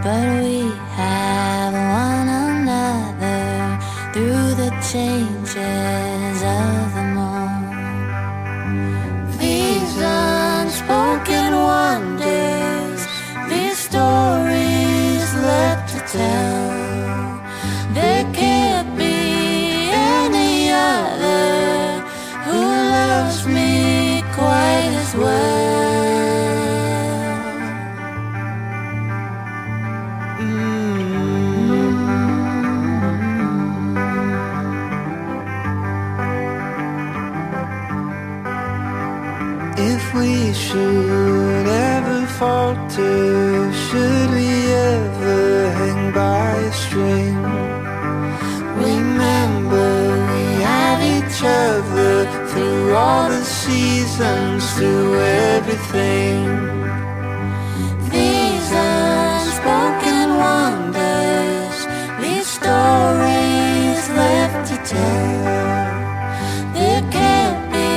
but we have one another through the changes of the moon. These unspoken wonders, these stories left to tell, there can't be any other who loves me quite as well. If we should ever falter, should we ever hang by a string, remember we have each other through all the seasons, through everything. These unspoken wonders, these stories left to tell, there can't be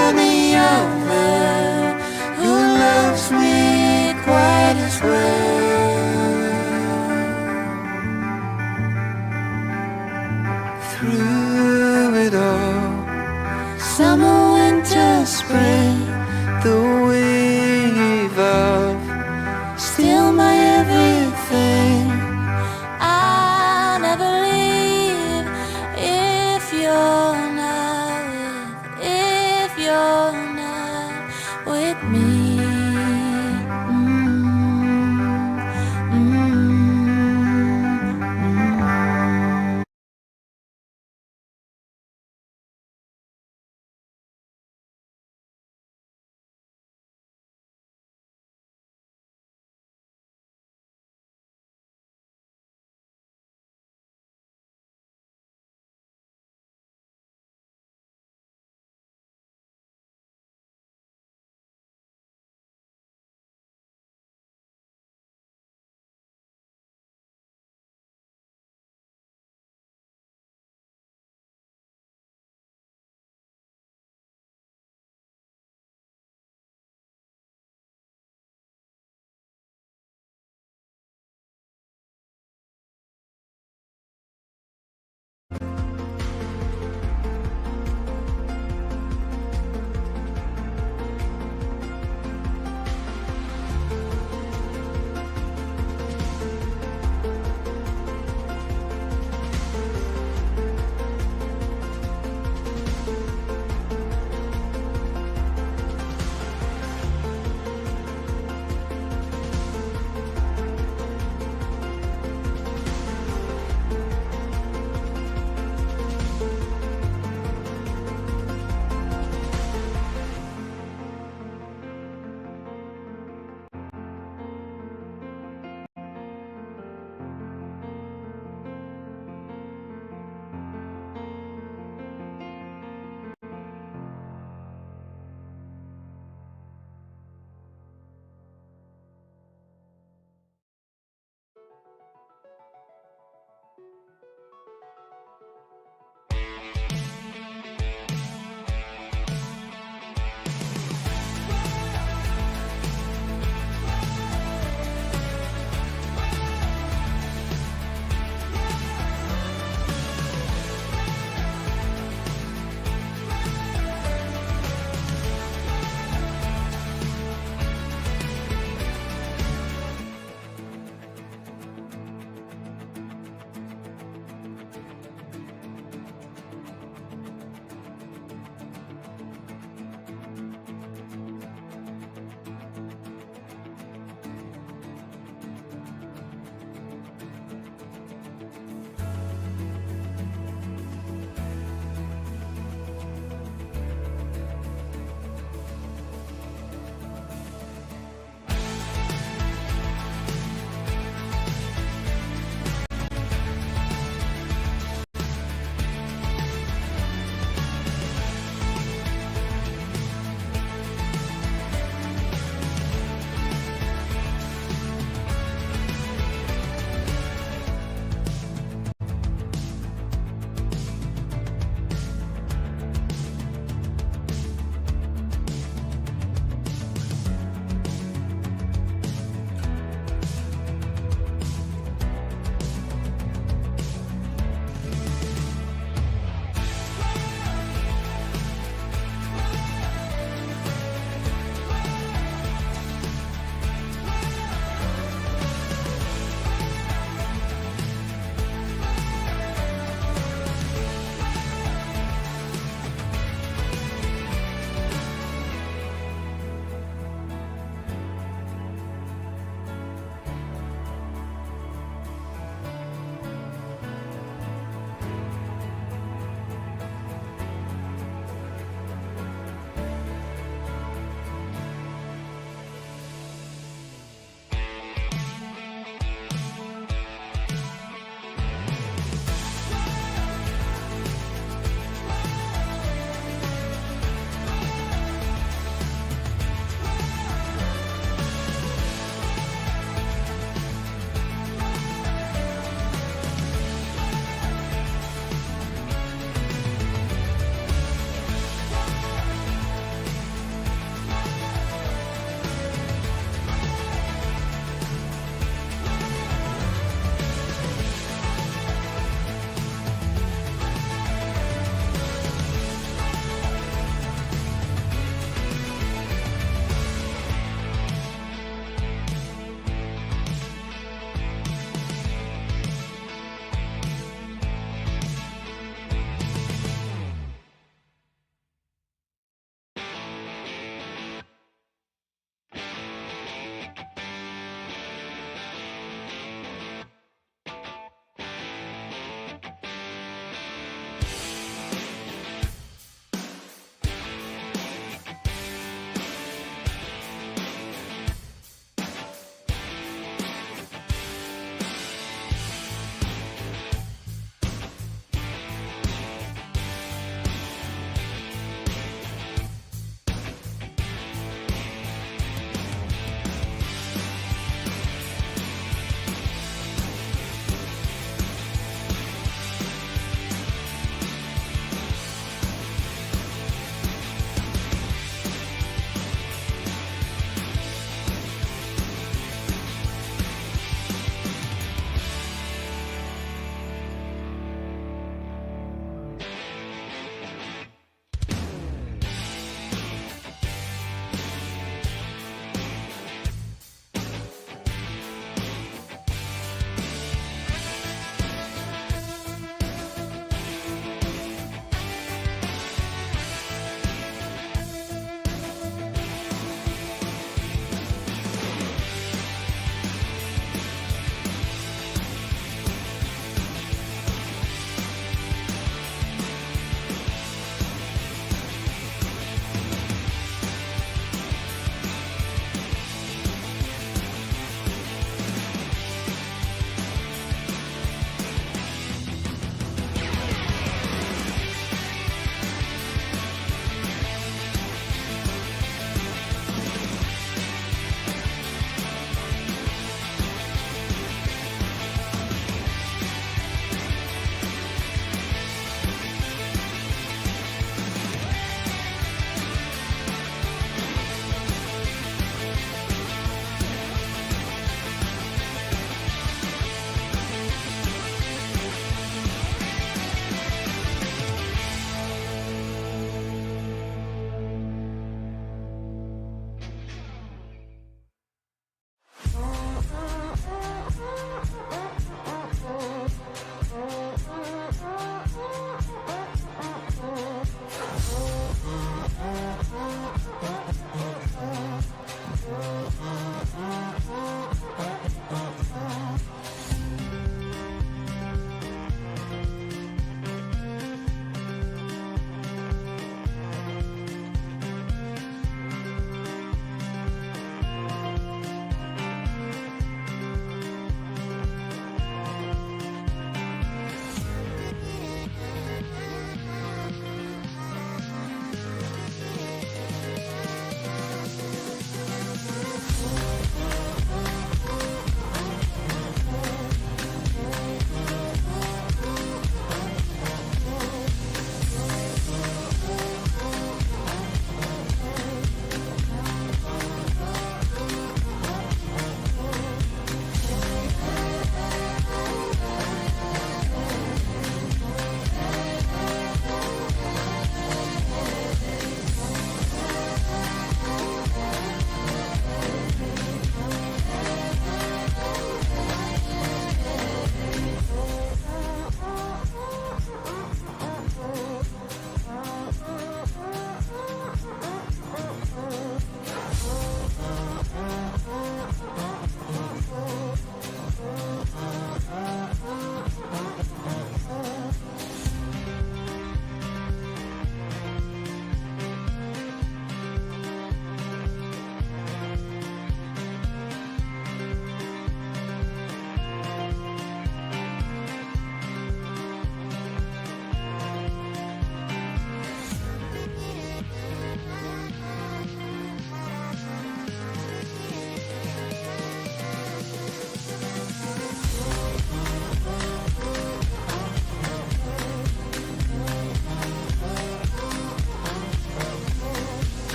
any other who loves me quite as well. Through it all, Summer, winter, spring, the wave of still my everything. I'll never leave if you're not with me.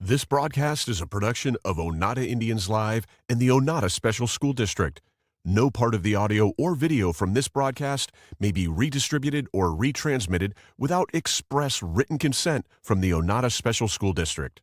This broadcast is a production of Oneida Indians Live and the Oneida Special School District. No part of the audio or video from this broadcast may be redistributed or retransmitted without express written consent from the Oneida Special School District.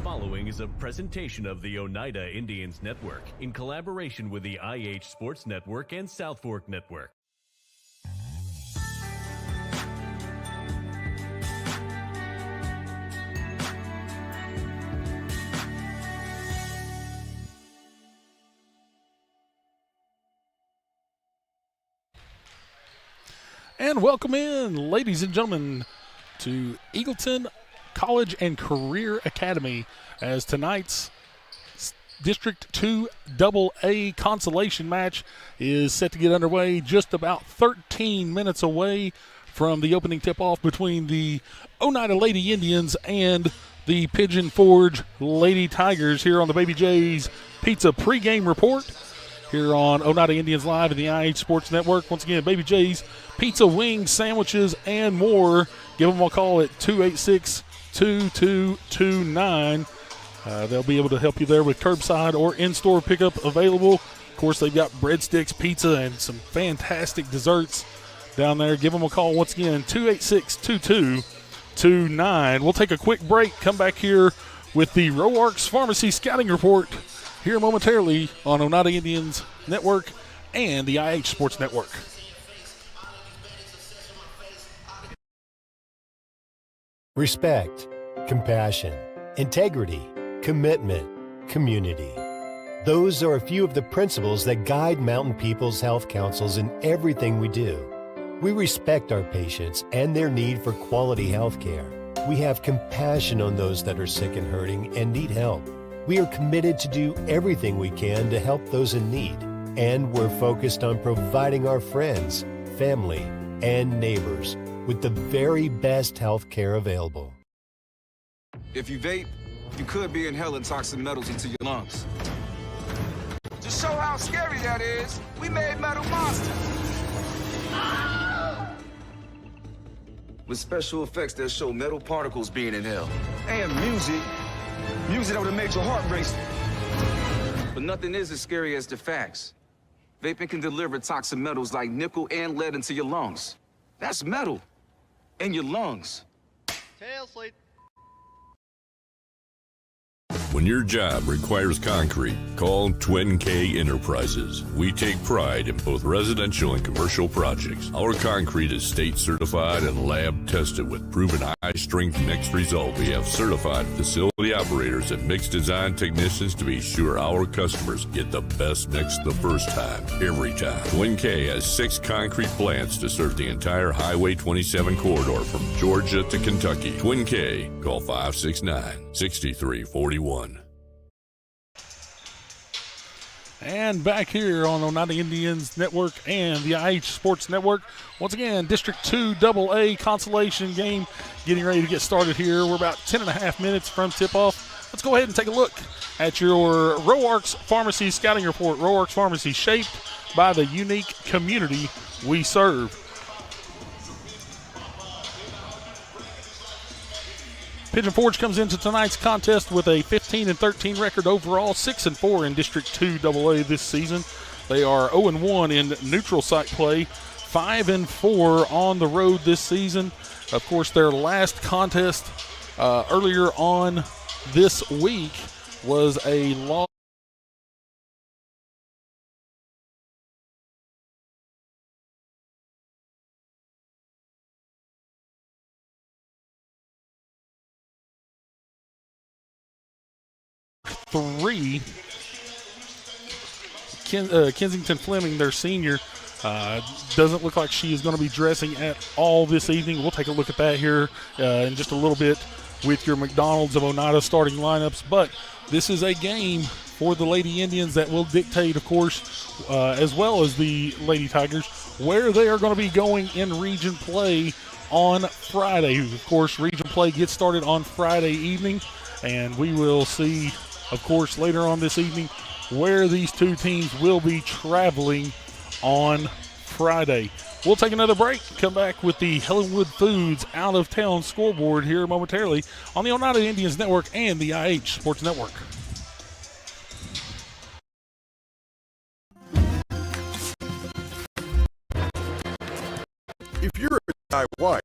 following is a presentation of the Oneida Indians Network in collaboration with the IH Sports Network and South Fork Network. And welcome in, ladies and gentlemen, to Eagleton College and Career Academy as tonight's District 2 AA consolation match is set to get underway just about 13 minutes away from the opening tip-off between the Oneida Lady Indians and the Pigeon Forge Lady Tigers here on the Baby J's Pizza pregame report here on Oneida Indians Live and the IH Sports Network. Once again, Baby J's Pizza, wings, sandwiches, and more. Give them a call at 286-2229. They'll be able to help you there with curbside or in-store pickup available. Of course, they've got breadsticks, pizza, and some fantastic desserts down there. Give them a call once again, 286-2229. We'll take a quick break, come back here with the Roarks Pharmacy Scouting Report here momentarily on Oneida Indians Network and the IH Sports Network. Respect, compassion, integrity, commitment, community. Those are a few of the principles that guide Mountain People's Health Councils in everything we do. We respect our patients and their need for quality health care. We have compassion on those that are sick and hurting and need help. We are committed to do everything we can to help those in need. And we're focused on providing our friends, family, and neighbors with the very best health care available. If you vape, you could be inhaling toxic metals into your lungs. To show how scary that is, we made metal monsters. With special effects that show metal particles being inhaled. And music that would have made your heart race. But nothing is as scary as the facts. Vaping can deliver toxic metals like nickel and lead into your lungs. That's metal in your lungs. Tail slate. When your job requires concrete, call Twin K Enterprises. We take pride in both residential and commercial projects. Our concrete is state certified and lab tested with proven high strength mixed results. We have certified facility operators and mixed design technicians to be sure our customers get the best mix the first time, every time. Twin K has 6 concrete plants to serve the entire Highway 27 corridor from Georgia to Kentucky. Twin K, call 569-6341. And back here on Oneida Indians Network and the IH Sports Network, once again, District 2 AA consolation game getting ready to get started here. We're about 10.5 minutes from tip-off. Let's go ahead and take a look at your Roarks Pharmacy Scouting Report. Roarks Pharmacy, shaped by the unique community we serve. Pigeon Forge comes into tonight's contest with a 15-13 record overall, 6-4 in District 2 AA this season. They are 0-1 in neutral site play, 5-4 on the road this season. Of course, their last contest earlier on this week was a loss. Kensington Fleming, their senior, doesn't look like she is going to be dressing at all this evening. We'll take a look at that here in just a little bit with your McDonald's of Oneida starting lineups. But this is a game for the Lady Indians that will dictate, of course, as well as the Lady Tigers, where they are going to be going in region play on Friday. Of course, region play gets started on Friday evening, and we will see, of course, later on this evening where these two teams will be traveling on Friday. We'll take another break, come back with the Helenwood Foods out-of-town scoreboard here momentarily on the Oneida Indians Network and the IH Sports Network. If you're a guy white,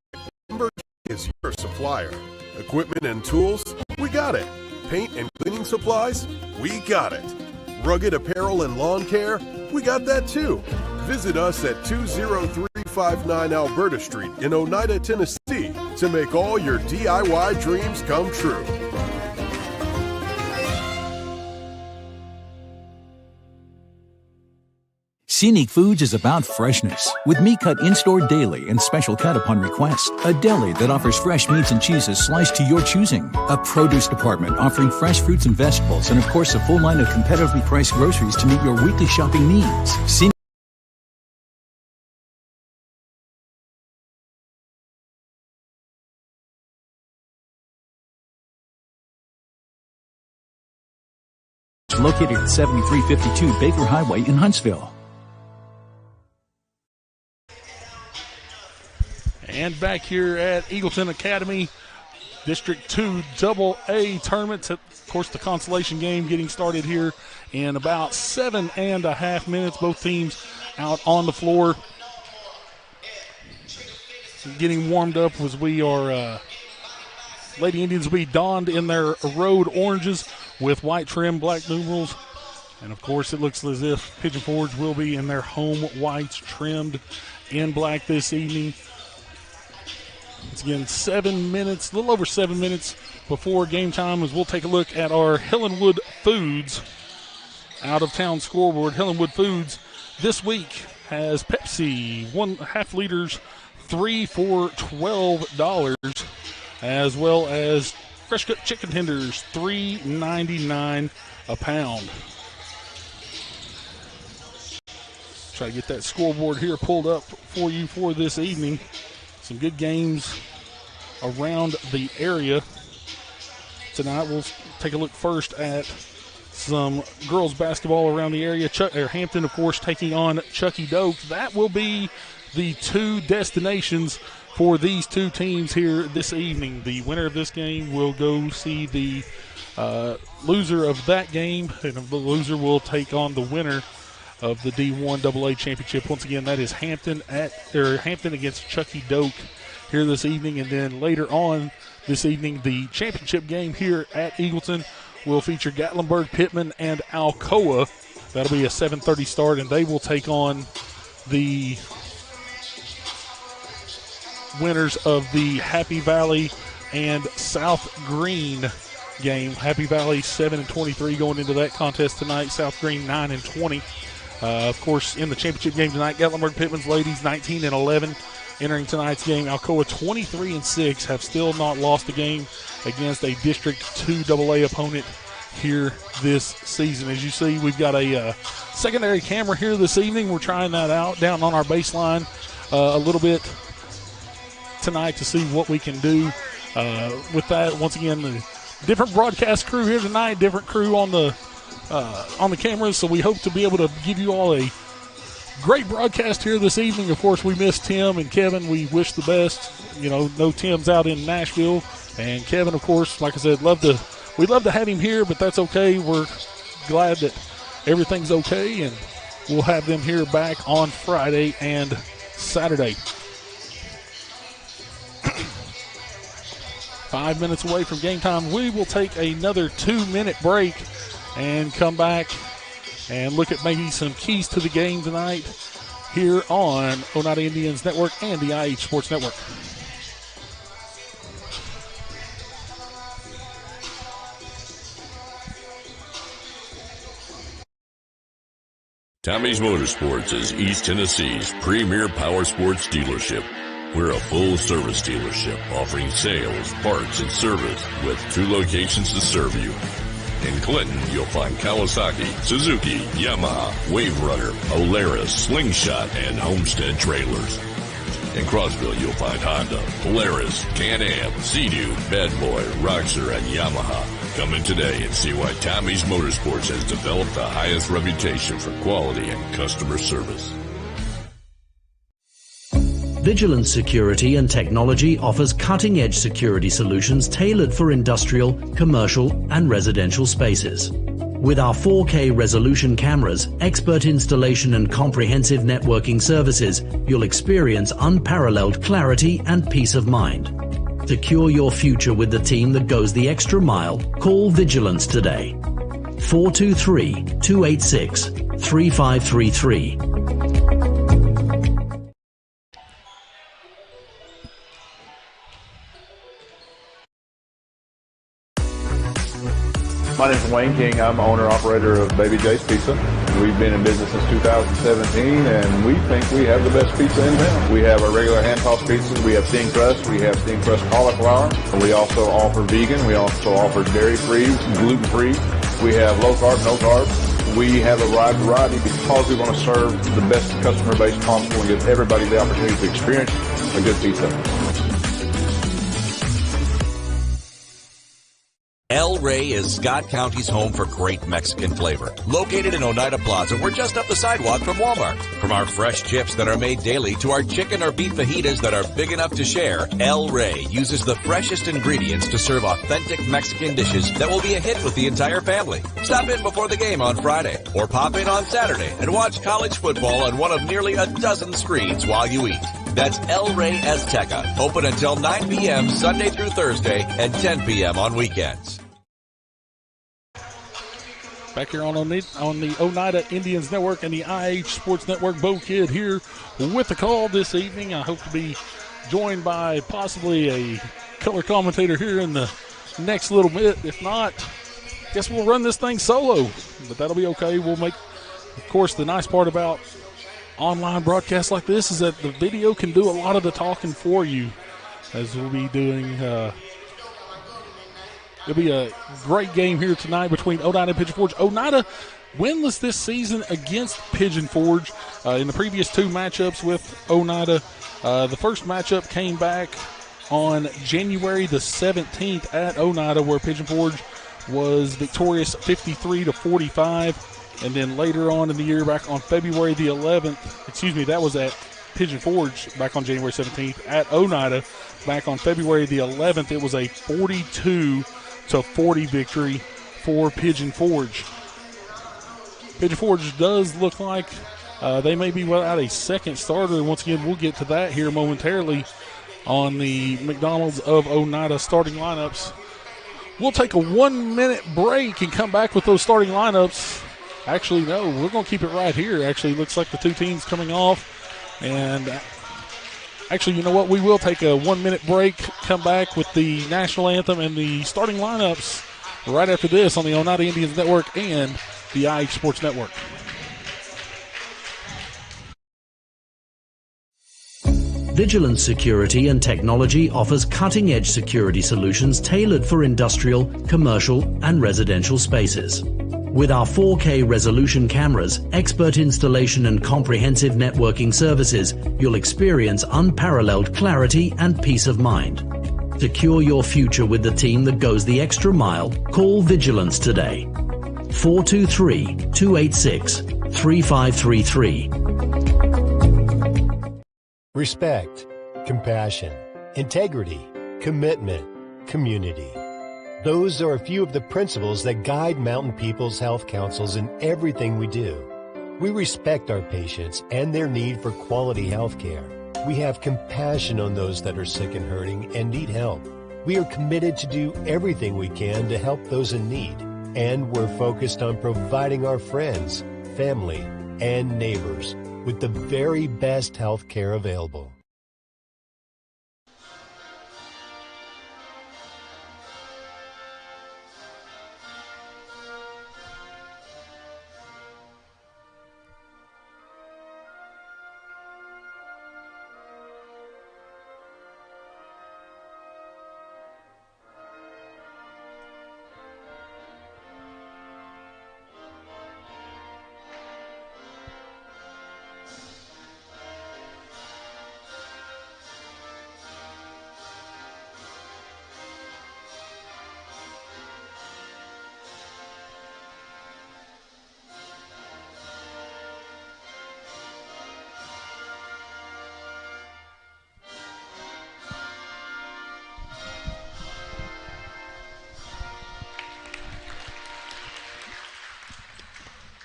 Lumber is your supplier. Equipment and tools, we got it. paint and cleaning supplies? We got it. Rugged apparel and lawn care? We got that too. Visit us at 20359 Alberta Street in Oneida, Tennessee to make all your DIY dreams come true. Scenic Foods is about freshness, with meat cut in-store daily and special cut upon request. A deli that offers fresh meats and cheeses sliced to your choosing. A produce department offering fresh fruits and vegetables, and of course a full line of competitively priced groceries to meet your weekly shopping needs. Scenic located at 7352 Baker Highway in Huntsville. And back here at Eagleton Academy, District 2 AA tournament. Of course, the consolation game getting started here in about 7.5 minutes. Both teams out on the floor getting warmed up as we are Lady Indians will be donned in their road oranges with white trim, black numerals. And, of course, it looks as if Pigeon Forge will be in their home whites trimmed in black this evening. It's again 7 minutes, a little over 7 minutes before game time, as we'll take a look at our Hillenwood Foods out-of-town scoreboard. Hillenwood Foods this week has Pepsi 1.5 liters, 3 for $12, as well as fresh cut chicken tenders, $3.99 a pound. Try to get that scoreboard here pulled up for you for this evening. Some good games around the area tonight. We'll take a look first at some girls basketball around the area. Hampton, of course, taking on Chucky Doak. That will be the two destinations for these two teams here this evening. The winner of this game will go see the loser of that game, and the loser will take on the winner of the D1 AA championship. Once again, that is Hampton against Chucky Doak here this evening. And then later on this evening, the championship game here at Eagleton will feature Gatlinburg, Pittman, and Alcoa. That'll be a 7:30 start, and they will take on the winners of the Happy Valley and South Green game. Happy Valley 7-23 going into that contest tonight. South Green 9-20. Of course, in the championship game tonight, Gatlinburg Pittman's ladies 19-11 entering tonight's game. Alcoa 23-6 have still not lost a game against a District 2 AA opponent here this season. As you see, we've got a secondary camera here this evening. We're trying that out down on our baseline a little bit tonight to see what we can do with that. Once again, the different broadcast crew here tonight, different crew on the cameras, so we hope to be able to give you all a great broadcast here this evening. Of course, we miss Tim and Kevin. We wish the best. You know, no Tim's out in Nashville, and Kevin, of course, like I said, we'd love to have him here, but that's okay. We're glad that everything's okay, and we'll have them here back on Friday and Saturday. 5 minutes away from game time. We will take another 2-minute break and come back and look at maybe some keys to the game tonight here on Oneida Indians Network and the IH Sports Network. Tommy's Motorsports is East Tennessee's premier power sports dealership. We're a full-service dealership offering sales, parts, and service with 2 locations to serve you. In Clinton, you'll find Kawasaki, Suzuki, Yamaha, Wave Runner, Polaris, Slingshot, and Homestead trailers. In Crossville, you'll find Honda, Polaris, Can-Am, Sea-Doo, Bad Boy, Roxor, and Yamaha. Come in today and see why Tommy's Motorsports has developed the highest reputation for quality and customer service. Vigilance Security and Technology offers cutting-edge security solutions tailored for industrial, commercial, and residential spaces. With our 4K resolution cameras, expert installation, and comprehensive networking services, you'll experience unparalleled clarity and peace of mind. Secure your future with the team that goes the extra mile. Call Vigilance today. 423-286-3533. My name is Wayne King. I'm owner-operator of Baby J's Pizza. We've been in business since 2017, and we think we have the best pizza in town. We have our regular hand-tossed pizzas. We have thin crust. We have thin crust cauliflower. We also offer vegan. We also offer dairy-free, gluten-free. We have low-carb, no-carb. We have a wide variety because we want to serve the best customer base possible and give everybody the opportunity to experience a good pizza. El Rey is Scott County's home for great Mexican flavor. Located in Oneida Plaza, we're just up the sidewalk from Walmart. From our fresh chips that are made daily to our chicken or beef fajitas that are big enough to share, El Rey uses the freshest ingredients to serve authentic Mexican dishes that will be a hit with the entire family. Stop in before the game on Friday or pop in on Saturday and watch college football on one of nearly a dozen screens while you eat. That's El Rey Azteca, open until 9 p.m. Sunday through Thursday and 10 p.m. on weekends. Back here on the Oneida Indians Network and the IH Sports Network, Bo Kidd here with the call this evening. I hope to be joined by possibly a color commentator here in the next little bit. If not, I guess we'll run this thing solo, but that'll be okay. We'll make, of course, the nice part about online broadcasts like this is that the video can do a lot of the talking for you, as we'll be doing. It'll be a great game here tonight between Oneida and Pigeon Forge. Oneida winless this season against Pigeon Forge in the previous two matchups with Oneida. The first matchup came back on January the 17th at Oneida, where Pigeon Forge was victorious 53-45. And then later on in the year, back on February the 11th, that was at Pigeon Forge back on January 17th. At Oneida, back on February the 11th, it was a 42-40 victory for Pigeon Forge. Pigeon Forge does look like they may be without a second starter. Once again, we'll get to that here momentarily on the McDonald's of Oneida starting lineups. We'll take a 1-minute break and come back with those starting lineups. Actually, no, we're going to keep it right here. Actually, looks like the two teams coming off. And actually, you know what? We will take a 1-minute break, come back with the national anthem and the starting lineups right after this on the Oneida Indians Network and the IH Sports Network. Vigilance Security and Technology offers cutting-edge security solutions tailored for industrial, commercial, and residential spaces. With our 4K resolution cameras, expert installation and comprehensive networking services, you'll experience unparalleled clarity and peace of mind. Secure your future with the team that goes the extra mile. Call Vigilance today. 423-286-3533. Respect, compassion, integrity, commitment, community. Those are a few of the principles that guide Mountain People's Health Councils in everything we do. We respect our patients and their need for quality health care. We have compassion on those that are sick and hurting and need help. We are committed to do everything we can to help those in need. And we're focused on providing our friends, family, and neighbors with the very best health care available.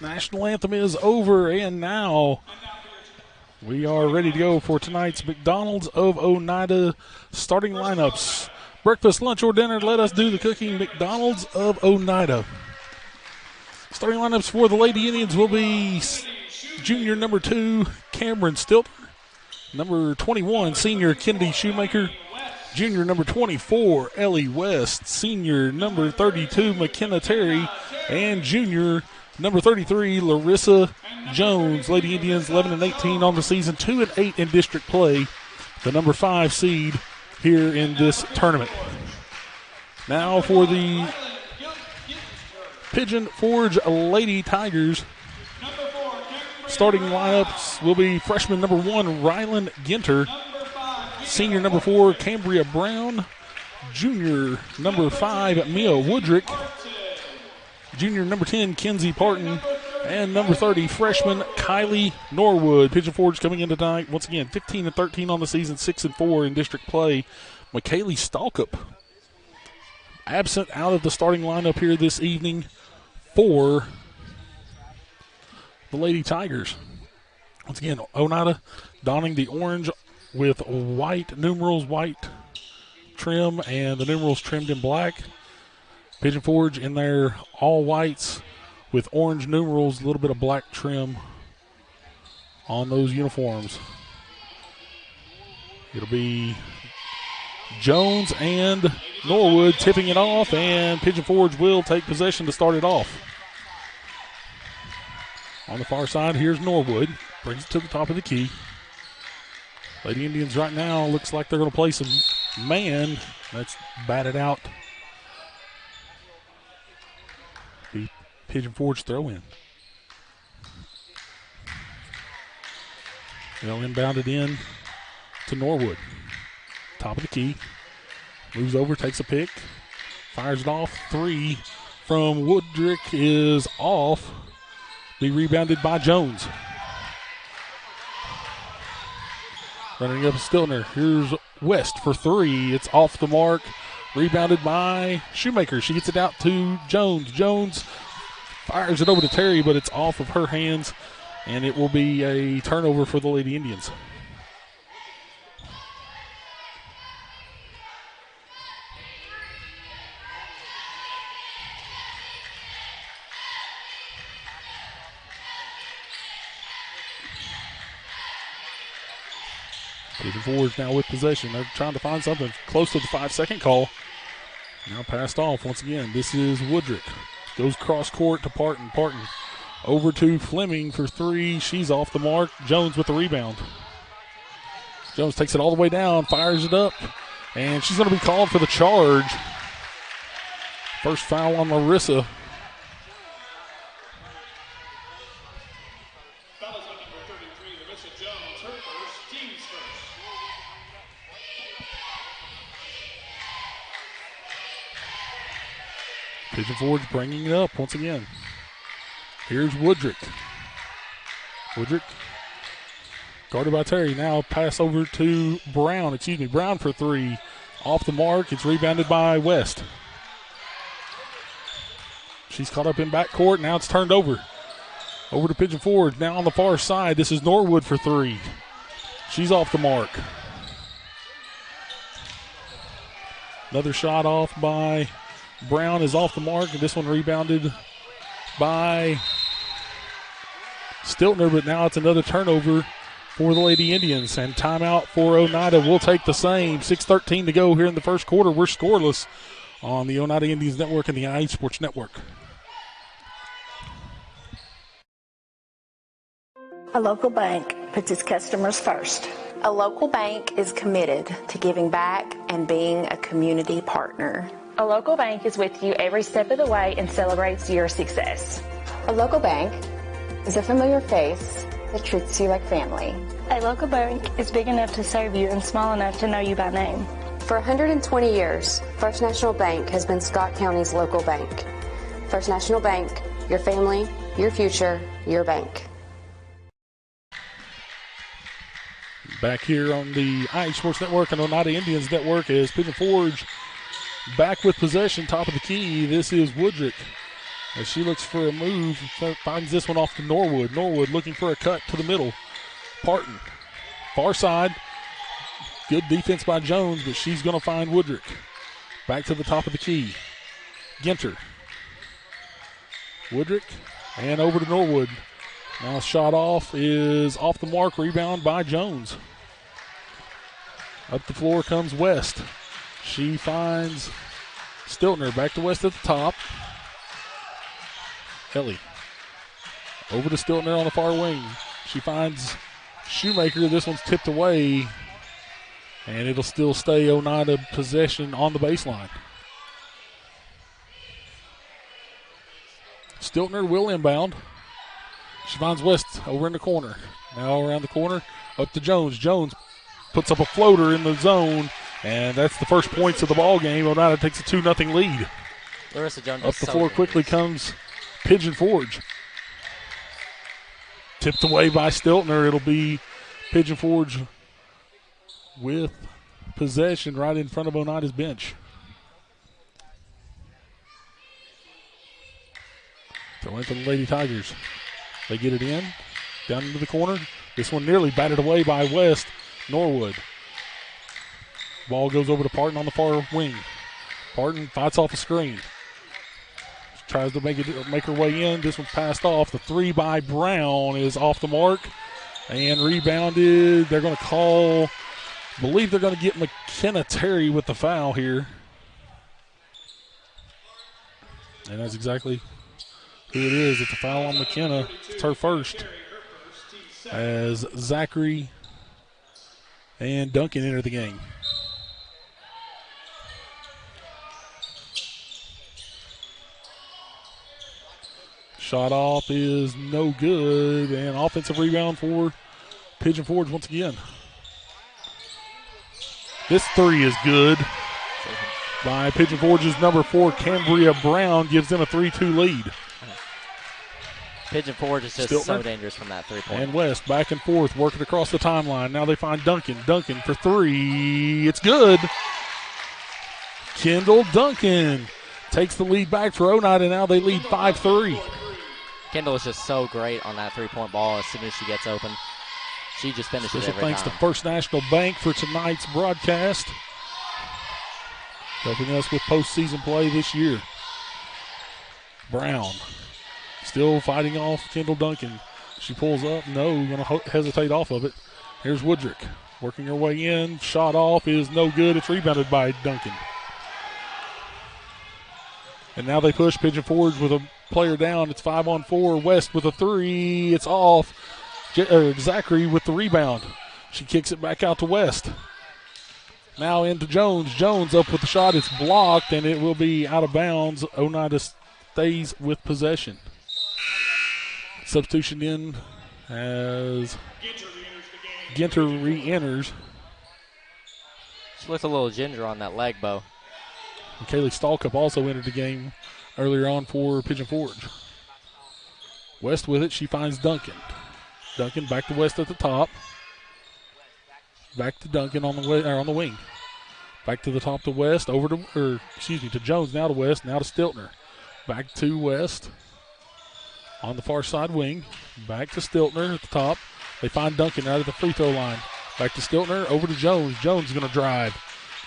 National anthem is over, and now we are ready to go for tonight's McDonald's of Oneida starting lineups. breakfast, lunch, or dinner, let us do the cooking. McDonald's of Oneida. Starting lineups for the Lady Indians will be junior number 2, Cameron Stiltner. Number 21, senior Kennedy Shoemaker. Junior number 24, Ellie West. Senior number 32, McKenna Terry. And junior number 33, Larissa Jones. Lady Indians 11-18 on the season, 2-8 in district play. The number 5 seed here in this tournament. Now for the Pigeon Forge Lady Tigers. Starting lineups will be freshman number 1, Rylan Ginter. Senior number 4, Cambria Brown. Junior number 5, Mia Woodrick. Junior number 10, Kenzie Parton. And number 30, freshman Kylie Norwood. Pigeon Forge coming in tonight, once again, 15-13 on the season, 6-4 in district play. McKaylee Stalkup absent out of the starting lineup here this evening for the Lady Tigers. Once again, Oneida donning the orange with white numerals, white trim, and the numerals trimmed in black. Pigeon Forge in their all whites with orange numerals, a little bit of black trim on those uniforms. It'll be Jones and Norwood tipping it off, and Pigeon Forge will take possession to start it off. On the far side, here's Norwood. Brings it to the top of the key. Lady Indians right now looks like they're going to play some man. That's batted out. The Pigeon Forge throw in. They'll inbound it in to Norwood. Top of the key. Moves over, takes a pick. Fires it off. 3 from Woodrick is off. Be rebounded by Jones. Running up Stiltner. Here's West for 3. It's off the mark. Rebounded by Shoemaker. She gets it out to Jones. Jones fires it over to Terry, but it's off of her hands, and it will be a turnover for the Lady Indians. Pigeon Forge now with possession. They're trying to find something close to the 5-second call. Now passed off once again. This is Woodrick. Goes cross court to Parton. Parton over to Fleming for 3. She's off the mark. Jones with the rebound. Jones takes it all the way down, fires it up, and she's going to be called for the charge. First foul on Larissa. Pigeon Forge bringing it up once again. Here's Woodrick. Woodrick guarded by Terry. Now pass over to Brown. Brown for 3. Off the mark. It's rebounded by West. She's caught up in backcourt. Now it's turned over. Over to Pigeon Forge. Now on the far side. This is Norwood for 3. She's off the mark. Another shot off by Brown is off the mark. This one rebounded by Stiltner, but now it's another turnover for the Lady Indians. And timeout for Oneida. We'll take the same. 6:13 to go here in the first quarter. We're scoreless on the Oneida Indians Network and the IH Sports Network. A local bank puts its customers first. A local bank is committed to giving back and being a community partner. A local bank is with you every step of the way and celebrates your success. A local bank is a familiar face that treats you like family. A local bank is big enough to serve you and small enough to know you by name. For 120 years, First National Bank has been Scott County's local bank. First National Bank, your family, your future, your bank. Back here on the IH Sports Network and Oneida Indians Network is Pigeon Forge back with possession, top of the key. This is Woodrick as she looks for a move. Finds this one off to Norwood. Norwood looking for a cut to the middle. Parton, far side. Good defense by Jones, but she's going to find Woodrick. Back to the top of the key. Ginter. Woodrick. And over to Norwood. Now shot off is off the mark. Rebound by Jones. Up the floor comes West. She finds Stiltner. Back to West at the top. Ellie. Over to Stiltner on the far wing. She finds Shoemaker. This one's tipped away. And it'll still stay Oneida possession on the baseline. Stiltner will inbound. She finds West over in the corner. Now around the corner, up to Jones. Jones puts up a floater in the zone, and that's the first points of the ball game. Oneida takes a 2-0 lead. Larissa Jones up the floor quickly comes Pigeon Forge. Tipped away by Stiltner. It'll be Pigeon Forge with possession right in front of Oneida's bench. Throw it to the Lady Tigers. They get it in, down into the corner. This one nearly batted away by West. Norwood. Ball goes over to Parton on the far wing. Parton fights off a screen. Tries to make her way in. This one's passed off. The three by Brown is off the mark and rebounded. They're going to call, believe they're going to get McKenna Terry with the foul here. And that's exactly who it is. It's a foul on McKenna. It's her first. As Zachary and Duncan enter the game. Shot off is no good, and offensive rebound for Pigeon Forge once again. This three is good by Pigeon Forge's number 4, Cambria Brown, gives them a 3-2 lead. Pigeon Forge is just Stiltner. So dangerous from that three-point. And West back and forth, working across the timeline. Now they find Duncan. Duncan for three. It's good. Kendall Duncan takes the lead back for Oneida. Now they lead 5-3. Kendall is just so great on that three-point ball as soon as she gets open. She just finishes Special every thanks time. to First National Bank for tonight's broadcast, helping us with postseason play this year. Brown still fighting off Kendall Duncan. She pulls up. No, going to hesitate off of it. Here's Woodrick working her way in. Shot off is no good. It's rebounded by Duncan. And now they push Pigeon Forge with a player down. It's 5-on-4. West with a three. It's off. Zachary with the rebound. She kicks it back out to West. Now into Jones. Jones up with the shot. It's blocked, and it will be out of bounds. Oneida stays with possession. Substitution in as Ginter re-enters. She looks a little ginger on that leg bow. And Kaylee Stallcup also entered the game earlier on for Pigeon Forge. West with it. She finds Duncan. Duncan back to West at the top. Back to Duncan on the wing. Back to the top to West. To Jones. Now to West. Now to Stiltner. Back to West. On the far side wing. Back to Stiltner at the top. They find Duncan out of the free throw line. Back to Stiltner. Over to Jones. Jones is going to drive.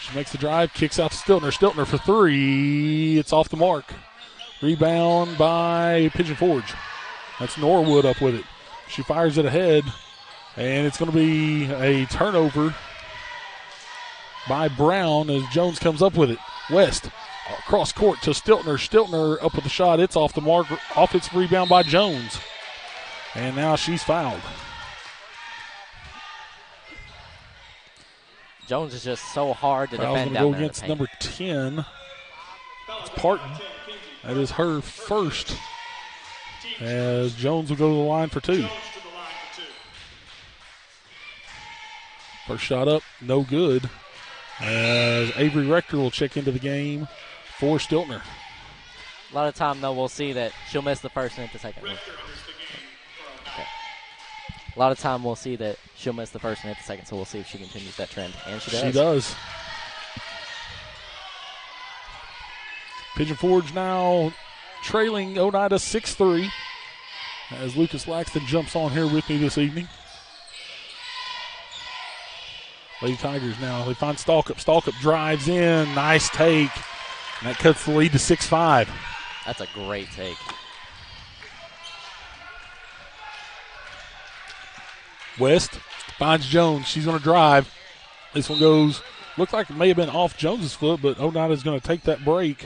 She makes the drive. Kicks out to Stiltner. Stiltner for three. It's off the mark. Rebound by Pigeon Forge. That's Norwood up with it. She fires it ahead. And it's going to be a turnover by Brown as Jones comes up with it. West across court to Stiltner. Stiltner up with the shot. It's off the mark. Offensive rebound by Jones. And now she's fouled. Jones is just so hard to Foul's defend going to down go there. against number 10. It's Parton. That is her first. As Jones will go to the line for two. First shot up, no good. As Avery Rector will check into the game for Stiltner. A lot of time, though, we'll see that she'll miss the first and hit the second. Okay. A lot of time we'll see that she'll miss the first and hit the second, so we'll see if she continues that trend. And she does. She does. Pigeon Forge now trailing Oneida 6-3 as Lucas Laxton jumps on here with me this evening. Lady Tigers now. They find Stalkup. Stalkup drives in. Nice take. And that cuts the lead to 6-5. That's a great take. West finds Jones. She's going to drive. This one goes, looked like it may have been off Jones's foot, but Oneida's going to take that break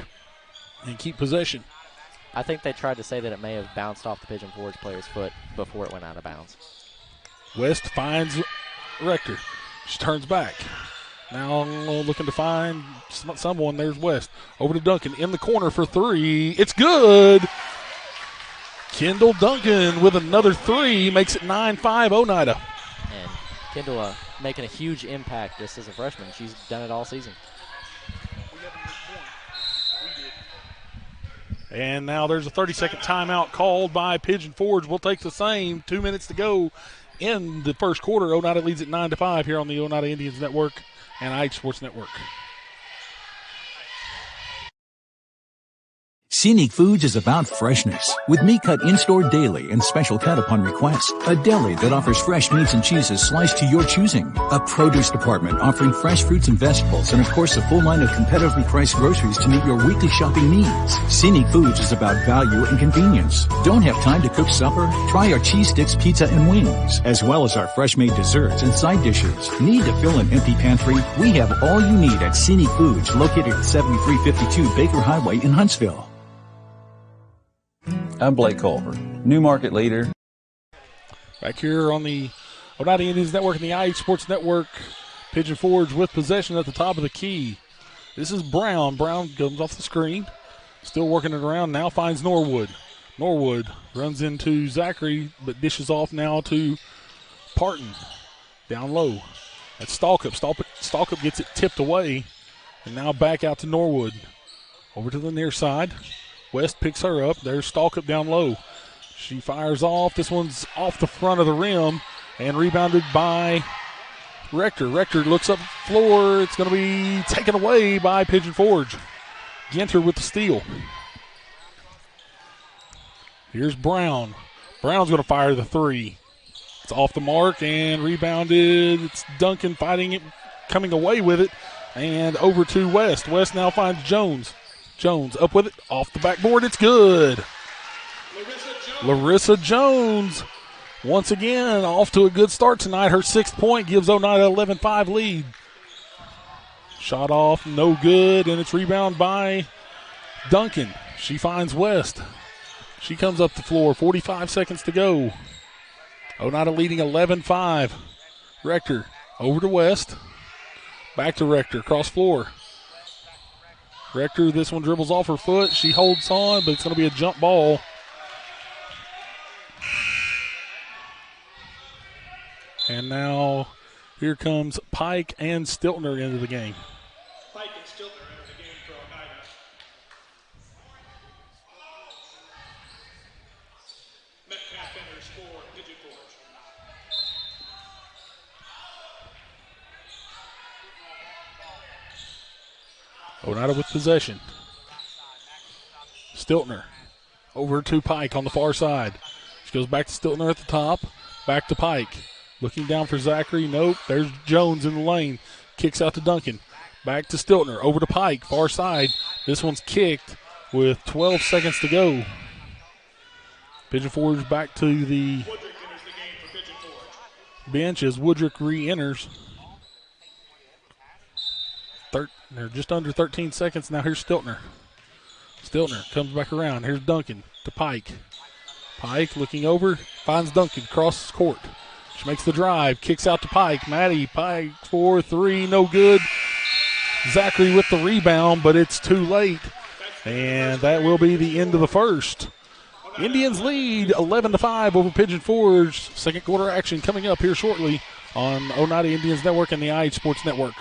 and keep possession. I think they tried to say that it may have bounced off the Pigeon Forge player's foot before it went out of bounds. West finds Rector. She turns back. Now looking to find someone. There's West. Over to Duncan in the corner for three. It's good. Kendall Duncan with another three makes it 9-5 Oneida. And Kendall making a huge impact just as a freshman. She's done it all season. And now there's a 30-second timeout called by Pigeon Forge. We'll take the same. 2 minutes to go in the first quarter. Oneida leads at 9-5 here on the Oneida Indians Network and IH Sports Network. Scenic Foods is about freshness, with meat cut in-store daily and special cut upon request. A deli that offers fresh meats and cheeses sliced to your choosing. A produce department offering fresh fruits and vegetables, and of course a full line of competitively priced groceries to meet your weekly shopping needs. Scenic Foods is about value and convenience. Don't have time to cook supper? Try our cheese sticks, pizza, and wings, as well as our fresh-made desserts and side dishes. Need to fill an empty pantry? We have all you need at Scenic Foods, located at 7352 Baker Highway in Huntsville. I'm Blake Culver, new market leader. Back here on the Oneida Indians Network and the IH Sports Network, Pigeon Forge with possession at the top of the key. This is Brown. Brown comes off the screen, still working it around, now finds Norwood. Norwood runs into Zachary, but dishes off now to Parton. Down low. That's Stalkup. Stalkup gets it tipped away, and now back out to Norwood. Over to the near side. West picks her up. There's Stalkup down low. She fires off. This one's off the front of the rim and rebounded by Rector. Rector looks up the floor. It's going to be taken away by Pigeon Forge. Ginter with the steal. Here's Brown. Brown's going to fire the three. It's off the mark and rebounded. It's Duncan fighting it, coming away with it, and over to West. West now finds Jones. Jones up with it, off the backboard, it's good. Larissa Jones, once again, off to a good start tonight. Her 6th point gives Oneida 11-5 lead. Shot off, no good, and it's rebound by Duncan. She finds West. She comes up the floor, 45 seconds to go. Oneida leading 11-5. Rector over to West. Back to Rector, cross floor. Rector, this one dribbles off her foot. She holds on, but it's going to be a jump ball. And now here comes Pike and Stiltner into the game. Pike and Stiltner into the game for Oneida. Metcalf enters for Pigeon Forge. Oneida with possession. Stiltner over to Pike on the far side. She goes back to Stiltner at the top. Back to Pike. Looking down for Zachary. Nope. There's Jones in the lane. Kicks out to Duncan. Back to Stiltner. Over to Pike. Far side. This one's kicked with 12 seconds to go. Pigeon Forge back to the bench as Woodrick re-enters. They're just under 13 seconds now. Here's Stiltner. Stiltner comes back around. Here's Duncan to Pike. Pike looking over, finds Duncan, crosses court. She makes the drive, kicks out to Pike. Maddie, Pike for three, no good. Zachary with the rebound, but it's too late. And that will be the end of the first. Indians lead 11-5 over Pigeon Forge. Second quarter action coming up here shortly on Oneida Indians Network and the IH Sports Network.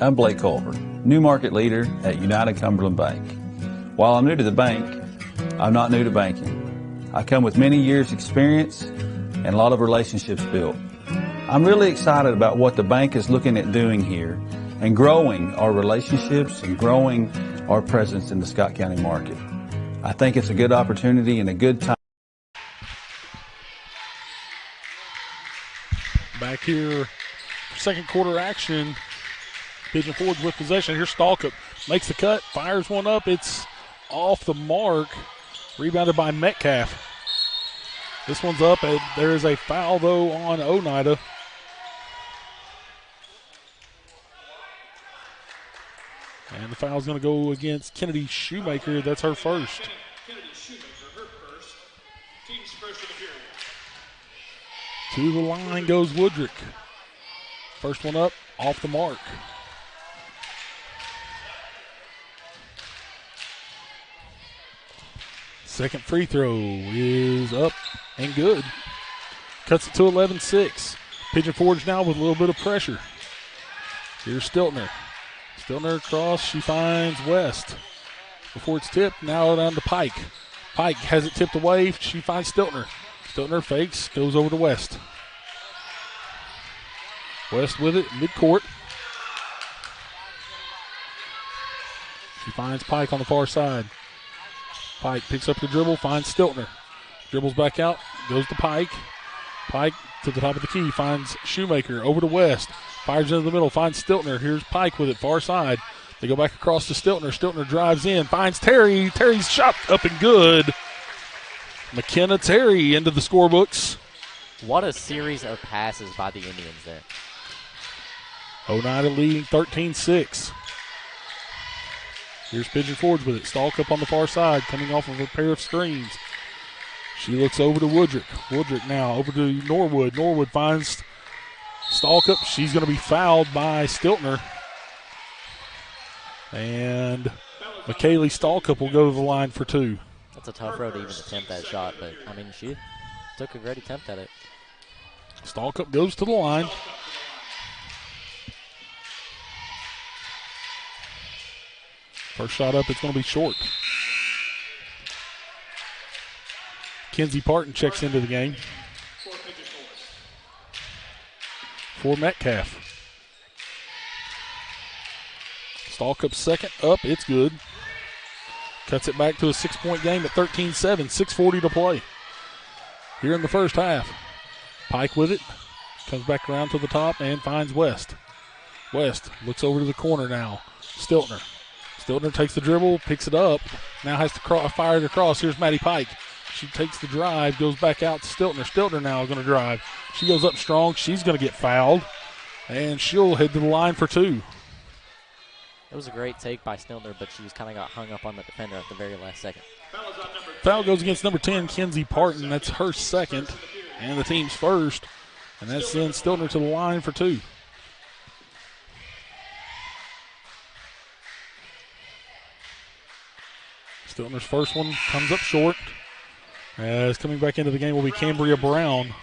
I'm Blake Culver, new market leader at United Cumberland Bank. While I'm new to the bank, I'm not new to banking. I come with many years' experience and a lot of relationships built. I'm really excited about what the bank is looking at doing here and growing our relationships and growing our presence in the Scott County market. I think it's a good opportunity and a good time. Back here, second quarter action. Pigeon Forge with possession. Here's Stalkup. Makes the cut, fires one up. It's off the mark. Rebounded by Metcalf. This one's up. There is a foul, though, on Oneida. And the foul's going to go against Kennedy Shoemaker. That's her first. Kennedy Shoemaker, her first. Team's first of the period. To the line goes Woodrick. First one up, off the mark. Second free throw is up and good. Cuts it to 11-6. Pigeon Forge now with a little bit of pressure. Here's Stiltner. Stiltner across, she finds West. Before it's tipped, now down to Pike. Pike has it tipped away, she finds Stiltner. Stiltner fakes, goes over to West. West with it, midcourt. She finds Pike on the far side. Pike picks up the dribble, finds Stiltner. Dribbles back out, goes to Pike. Pike to the top of the key, finds Shoemaker, over to West. Fires into the middle, finds Stiltner. Here's Pike with it, far side. They go back across to Stiltner. Stiltner drives in, finds Terry. Terry's shot up and good. McKenna Terry into the scorebooks. What a series of passes by the Indians there. Oneida leading 13-6. Here's Pigeon Forge with it. Stalkup on the far side, coming off of a pair of screens. She looks over to Woodrick. Woodrick now over to Norwood. Norwood finds Stalkup. She's going to be fouled by Stiltner. And McKaylee Stalkup will go to the line for two. That's a tough road to even attempt that shot, but, I mean, she took a great attempt at it. Stalkup goes to the line. First shot up, it's going to be short. Kenzie Parton checks into the game for Metcalf. Stalkup second up, it's good. Cuts it back to a 6-point game at 13-7, 6:40 to play. Here in the first half. Pike with it, comes back around to the top and finds West. West looks over to the corner now. Stiltner. Stiltner takes the dribble, picks it up, now has to fire it across. Here's Maddie Pike. She takes the drive, goes back out to Stiltner. Stiltner now is going to drive. She goes up strong. She's going to get fouled, and she'll head to the line for two. It was a great take by Stiltner, but she just kind of got hung up on the defender at the very last second. Foul goes against number 10, Kenzie Parton. That's her second and the team's first, and that sends Stiltner to the line for two. Stiltner's first one comes up short. As coming back into the game will be Cambria Brown.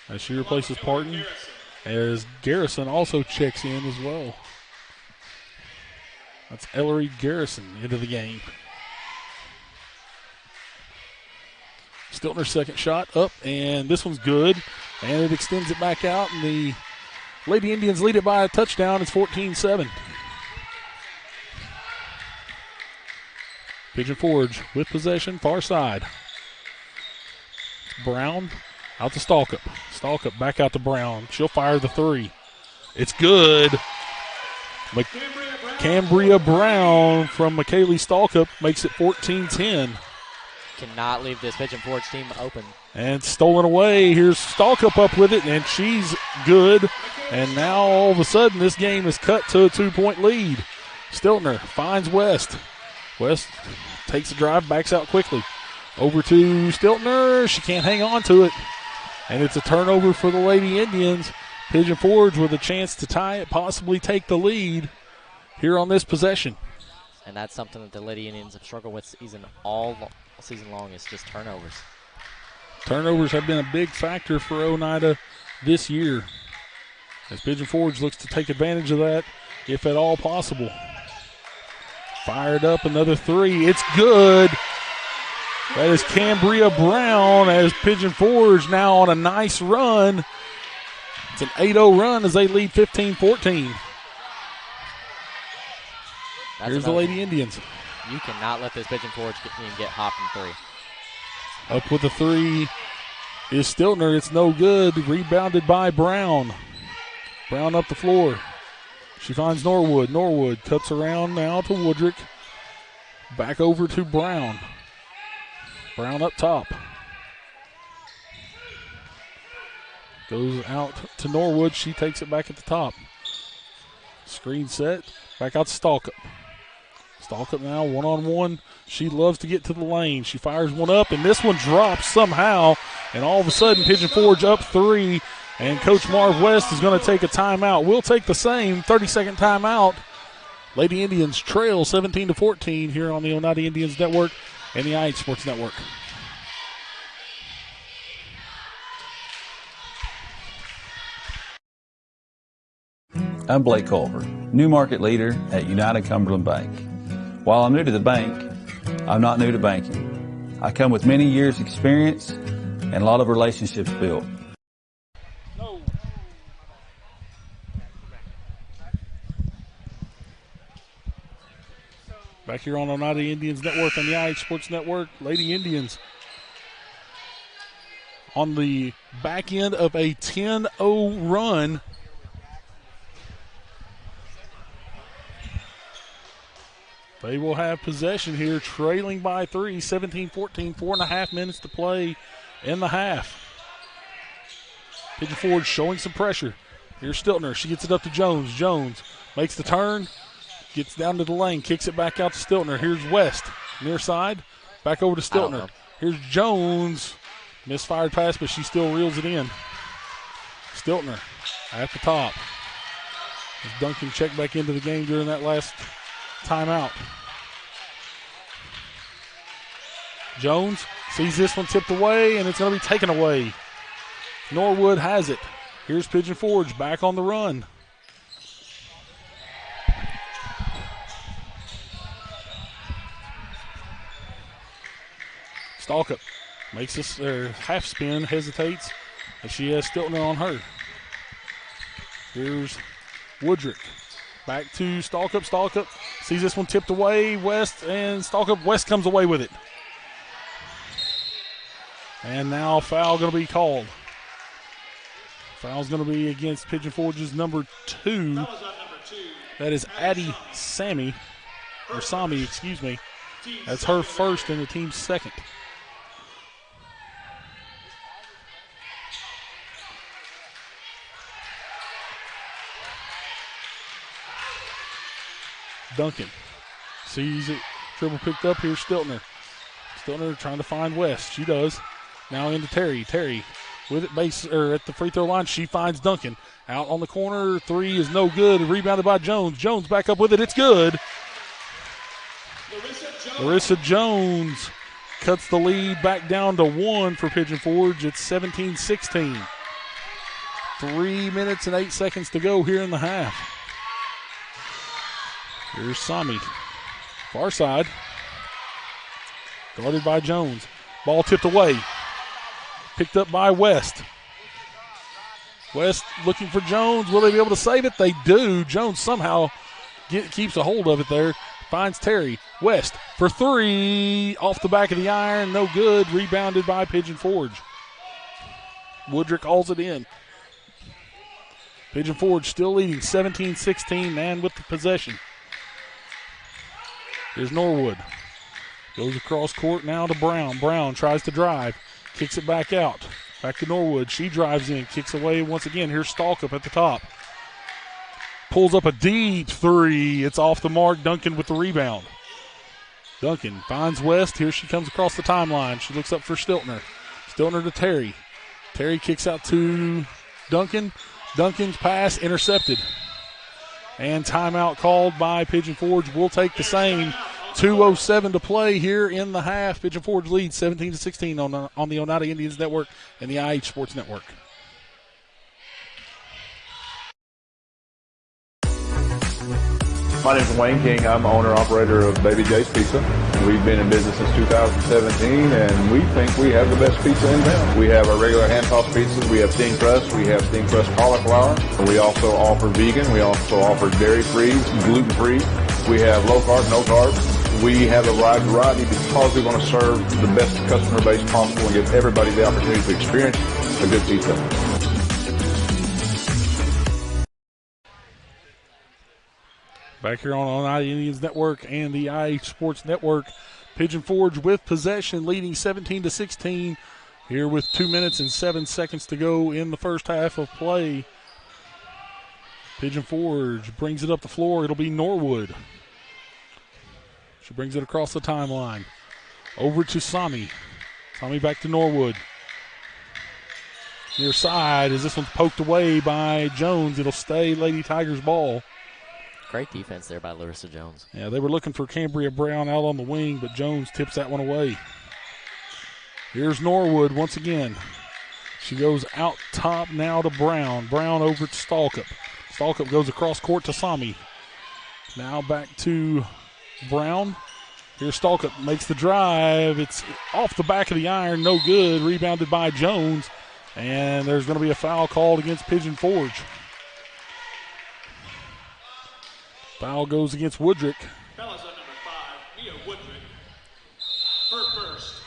As she replaces Parton. As Garrison also checks in as well. That's Ellery Garrison into the game. Stiltner's second shot up, and this one's good. And it extends it back out, and the Lady Indians lead it by a touchdown. It's 14-7. Pigeon Forge with possession, far side. Brown out to Stalkup. Stalkup back out to Brown. She'll fire the three. It's good. Cambria Brown from McKaylee Stalkup makes it 14-10. Cannot leave this Pigeon Forge team open. And stolen away. Here's Stalkup up with it, and she's good. And now all of a sudden this game is cut to a 2-point lead. Stiltner finds West. West takes a drive, backs out quickly. Over to Stiltner. She can't hang on to it. And it's a turnover for the Lady Indians. Pigeon Forge with a chance to tie it, possibly take the lead here on this possession. And that's something that the Lady Indians have struggled with all season long is just turnovers. Turnovers have been a big factor for Oneida this year. as Pigeon Forge looks to take advantage of that if at all possible. Fired up, another three. It's good. That is Cambria Brown as Pigeon Forge now on a nice run. It's an 8-0 run as they lead 15-14. Here's the Lady Indians. You cannot let this Pigeon Forge team get hot from three. Up with the three is Stiltner. It's no good. Rebounded by Brown. Brown up the floor. She finds Norwood. Norwood cuts around now to Woodrick. Back over to Brown. Brown up top. Goes out to Norwood. She takes it back at the top. Screen set. Back out to Stalkup. Stalkup now one-on-one. She loves to get to the lane. She fires one up, and this one drops somehow. And all of a sudden, Pigeon Forge up three. And Coach Marv West is going to take a timeout. We'll take the same 30-second timeout. Lady Indians trail 17-14 here on the Oneida Indians Network and the IH Sports Network. I'm Blake Culver, new market leader at United Cumberland Bank. While I'm new to the bank, I'm not new to banking. I come with many years' experience and a lot of relationships built. Back here on Oneida Indians Network and the IH Sports Network, Lady Indians on the back end of a 10-0 run. They will have possession here, trailing by three, 17-14, 4.5 minutes to play in the half. Pigeon Forge showing some pressure. Here's Stiltner. She gets it up to Jones. Jones makes the turn, gets down to the lane, kicks it back out to Stiltner. Here's West, near side, back over to Stiltner. Here's Jones. Misfired pass, but she still reels it in. Stiltner at the top. As Duncan checked back into the game during that last timeout. Jones sees this one tipped away, and it's going to be taken away. Norwood has it. Here's Pigeon Forge back on the run. Stalkup makes this half spin, hesitates, and she has Stiltner on her. Here's Woodrick. Back to Stalkup. Stalkup sees this one tipped away. West and Stalkup. West comes away with it. And now foul going to be called. Foul's going to be against Pigeon Forge's number 2. That is Addie Sami, excuse me. That's her first and the team's second. Duncan sees it. Dribble picked up. Here's Stiltner. Stiltner trying to find West. She does. Now into Terry. Terry with it at the free throw line. She finds Duncan. Out on the corner. Three is no good. Rebounded by Jones. Jones back up with it. It's good. Larissa Jones cuts the lead back down to 1 for Pigeon Forge. It's 17-16. 3 minutes and 8 seconds to go here in the half. Here's Sami. Far side. Guarded by Jones. Ball tipped away. Picked up by West. West looking for Jones. Will they be able to save it? They do. Jones somehow keeps a hold of it there. Finds Terry. West for 3. Off the back of the iron. No good. Rebounded by Pigeon Forge. Woodrick hauls it in. Pigeon Forge still leading 17-16 and with the possession. Here's Norwood. Goes across court now to Brown. Brown tries to drive. Kicks it back out. Back to Norwood. She drives in. Kicks away once again. Here's Stalkup at the top. Pulls up a deep 3. It's off the mark. Duncan with the rebound. Duncan finds West. Here she comes across the timeline. She looks up for Stiltner. Stiltner to Terry. Terry kicks out to Duncan. Duncan's pass intercepted. And timeout called by Pigeon Forge. We'll take the same. 2:07 to play here in the half. Pigeon Forge leads 17-16 on the Oneida Indians Network and the IH Sports Network. My name is Wayne King. I'm owner-operator of Baby J's Pizza. We've been in business since 2017, and we think we have the best pizza in town. We have our regular hand-tossed pizzas. We have thin crust. We have thin crust cauliflower. We also offer vegan. We also offer dairy-free, gluten-free. We have low-carb, no-carb. We have a wide variety because we want to serve the best customer base possible and give everybody the opportunity to experience a good pizza. Back here on Oneida Indians Network and the IH Sports Network, Pigeon Forge with possession, leading 17-16 here with 2 minutes and 7 seconds to go in the first half of play. Pigeon Forge brings it up the floor. It'll be Norwood. She brings it across the timeline. Over to Sami. Sami back to Norwood. Near side as this one's poked away by Jones. It'll stay Lady Tigers ball. Great defense there by Larissa Jones. Yeah, they were looking for Cambria Brown out on the wing, but Jones tips that one away. Here's Norwood once again. She goes out top now to Brown. Brown over to Stalkup. Stalkup goes across court to Sami. Now back to Brown. Here's Stalkup, makes the drive. It's off the back of the iron, no good. Rebounded by Jones, and there's going to be a foul called against Pigeon Forge. Foul goes against Woodrick. Fellas on number 5, Mia Woodrick. Her first,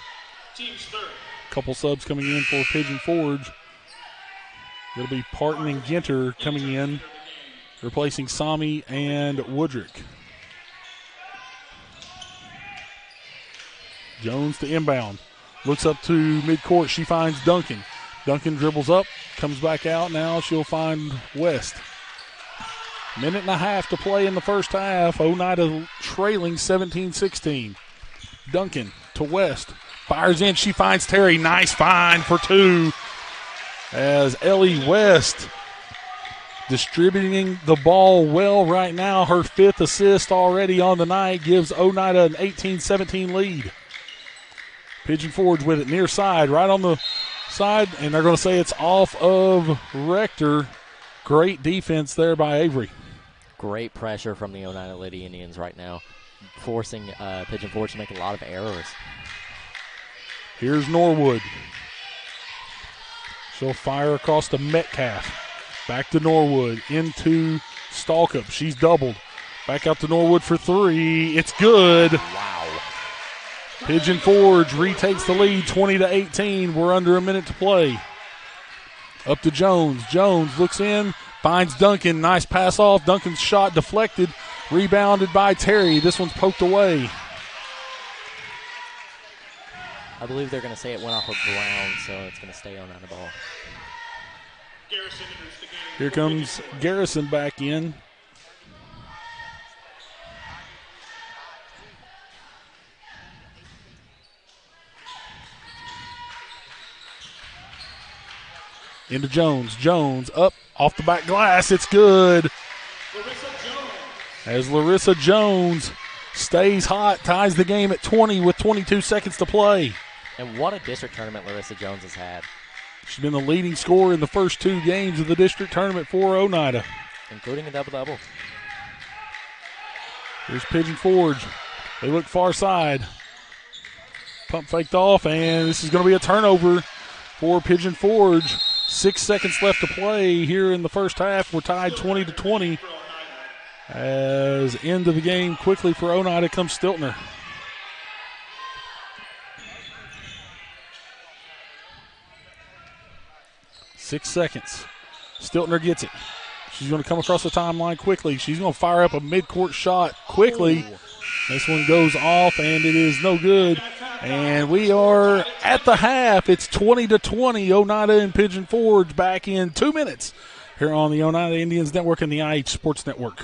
team's third. Couple subs coming in for Pigeon Forge. It'll be Parton and Ginter coming in, replacing Sami and Woodrick. Jones to inbound. Looks up to midcourt. She finds Duncan. Duncan dribbles up, comes back out. Now she'll find West. Minute and a half to play in the first half. Oneida trailing 17-16. Duncan to West. Fires in. She finds Terry. Nice find for two. As Ellie West distributing the ball well right now. Her 5th assist already on the night gives Oneida an 18-17 lead. Pigeon Forge with it near side, right on the side, and they're going to say it's off of Rector. Great defense there by Avery. Great pressure from the Oneida Lady Indians right now, forcing Pigeon Forge to make a lot of errors. Here's Norwood. She'll fire across to Metcalf. Back to Norwood, into Stalkup. She's doubled. Back out to Norwood for three. It's good. Wow. Pigeon Forge retakes the lead, 20-18. We're under a minute to play. Up to Jones. Jones looks in, finds Duncan. Nice pass off. Duncan's shot deflected. Rebounded by Terry. This one's poked away. I believe they're going to say it went off of Brown, so it's going to stay on the ball. Here comes Garrison back in. Into Jones. Jones up off the back glass. It's good. As Larissa Jones stays hot, ties the game at 20 with 22 seconds to play. And what a district tournament Larissa Jones has had. She's been the leading scorer in the first 2 games of the district tournament for Oneida, including a double-double. Here's Pigeon Forge. They look far side. Pump faked off, and this is going to be a turnover for Pigeon Forge. 6 seconds left to play here in the first half. We're tied 20-20. As end of the game quickly for Oneida comes Stiltner. Six seconds. Stiltner gets it. She's going to come across the timeline quickly. She's going to fire up a midcourt shot quickly. Ooh. This one goes off, and it is no good. And we are at the half. It's 20-20. Oneida and Pigeon Forge back in 2 minutes here on the Oneida Indians Network and the IH Sports Network.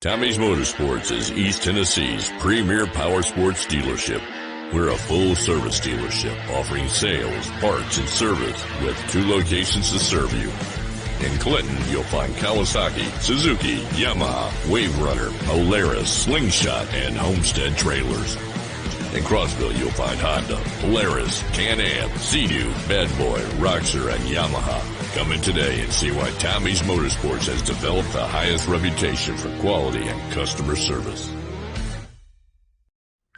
Tommy's Motorsports is East Tennessee's premier power sports dealership. We're a full-service dealership offering sales, parts, and service with 2 locations to serve you. In Clinton, you'll find Kawasaki, Suzuki, Yamaha, Wave Runner, Polaris, Slingshot, and Homestead trailers. In Crossville, you'll find Honda, Polaris, Can-Am, Sea-Doo, Bad Boy, Roxor, and Yamaha. Come in today and see why Tommy's Motorsports has developed the highest reputation for quality and customer service.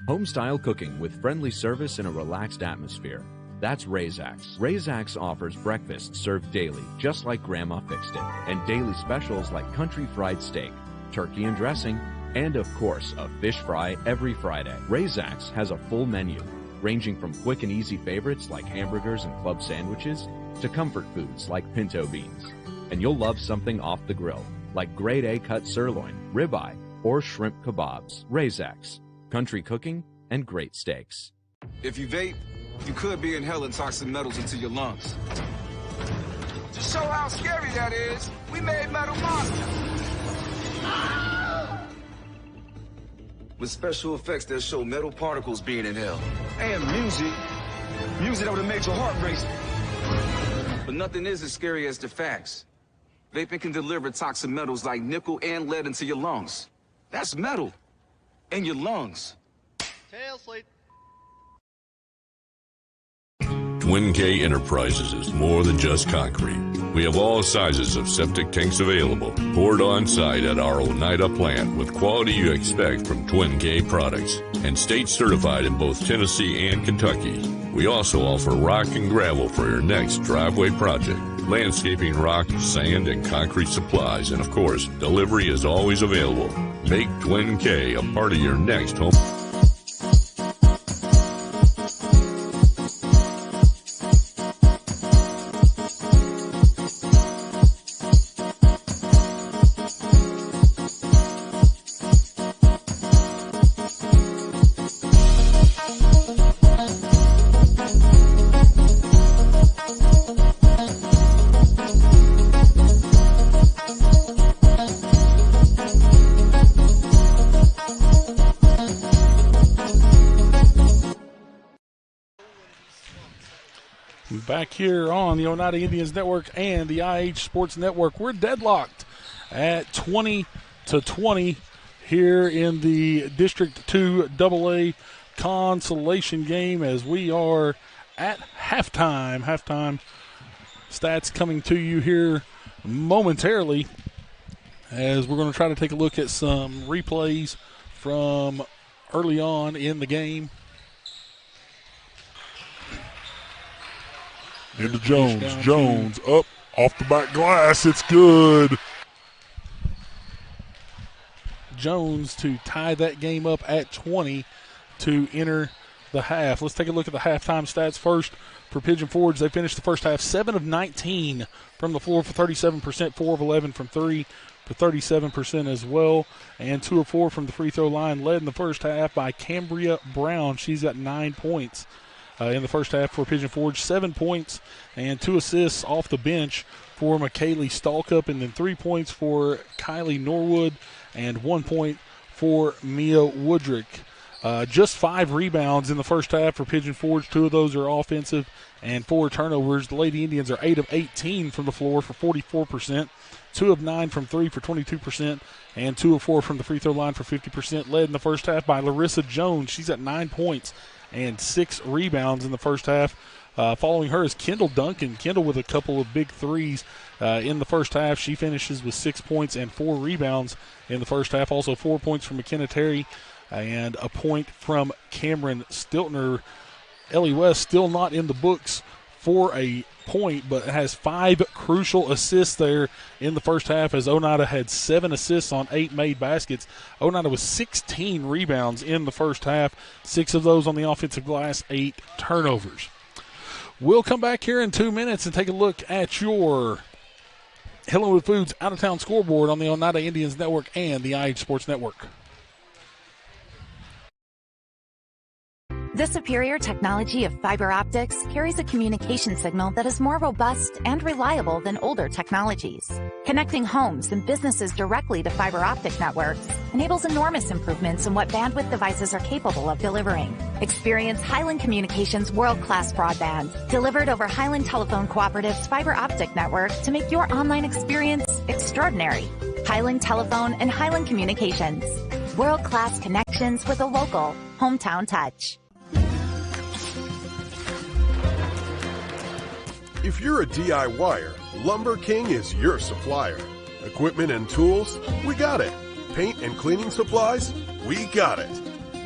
Home-style cooking with friendly service in a relaxed atmosphere. That's Razak's. Razak's offers breakfast served daily, just like Grandma fixed it, and daily specials like country fried steak, turkey and dressing, and of course, a fish fry every Friday. Razak's has a full menu, ranging from quick and easy favorites like hamburgers and club sandwiches to comfort foods like pinto beans. And you'll love something off the grill, like grade A cut sirloin, ribeye, or shrimp kebabs. Razak's. Country cooking and great steaks. If you vape, you could be inhaling toxic metals into your lungs. To show how scary that is, we made Metal Monster. With special effects that show metal particles being inhaled. And music that would have made your heart race. But nothing is as scary as the facts. Vaping can deliver toxic metals like nickel and lead into your lungs. That's metal in your lungs. Tail slate. Twin K Enterprises is more than just concrete. We have all sizes of septic tanks available, poured on site at our Oneida plant with quality you expect from Twin K products, and state certified in both Tennessee and Kentucky. We also offer rock and gravel for your next driveway project, landscaping rock, sand, and concrete supplies, and of course, delivery is always available. Make Twin K a part of your next home. Back here on the Oneida Indians Network and the IH Sports Network, we're deadlocked at 20-20 here in the District 2 AA consolation game as we are at halftime. Halftime stats coming to you here momentarily as we're going to try to take a look at some replays from early on in the game. Into Jones. Jones up off the back glass. It's good. Jones to tie that game up at 20 to enter the half. Let's take a look at the halftime stats first. For Pigeon Forge, they finished the first half 7 of 19 from the floor for 37%, 4 of 11 from 3 for 37% as well, and 2 of 4 from the free throw line, led in the first half by Cambria Brown. She's got 9 points. In the first half for Pigeon Forge, 7 points and 2 assists off the bench for McKaylee Stalkup, and then 3 points for Kylie Norwood and 1 point for Mia Woodrick. Just 5 rebounds in the first half for Pigeon Forge. 2 of those are offensive and 4 turnovers. The Lady Indians are 8 of 18 from the floor for 44%, 2 of 9 from 3 for 22%, and 2 of 4 from the free throw line for 50%. Led in the first half by Larissa Jones. She's at 9 points and 6 rebounds in the first half. Following her is Kendall Duncan. Kendall with a couple of big threes in the first half. She finishes with 6 points and 4 rebounds in the first half. Also 4 points from McKenna Terry and a point from Cameron Stiltner. Ellie West still not in the books for a point, but has 5 crucial assists there in the first half as Oneida had 7 assists on 8 made baskets. Oneida was 16 rebounds in the first half, 6 of those on the offensive glass, 8 turnovers. We'll come back here in 2 minutes and take a look at your Hellenwood Foods out-of-town scoreboard on the Oneida Indians Network and the IH Sports Network. The superior technology of fiber optics carries a communication signal that is more robust and reliable than older technologies. Connecting homes and businesses directly to fiber optic networks enables enormous improvements in what bandwidth devices are capable of delivering. Experience Highland Communications world-class broadband, delivered over Highland Telephone Cooperative's fiber optic network to make your online experience extraordinary. Highland Telephone and Highland Communications. World-class connections with a local, hometown touch. If you're a DIYer Lumber King is your supplier. Equipment and tools? We got it. Paint and cleaning supplies? We got it.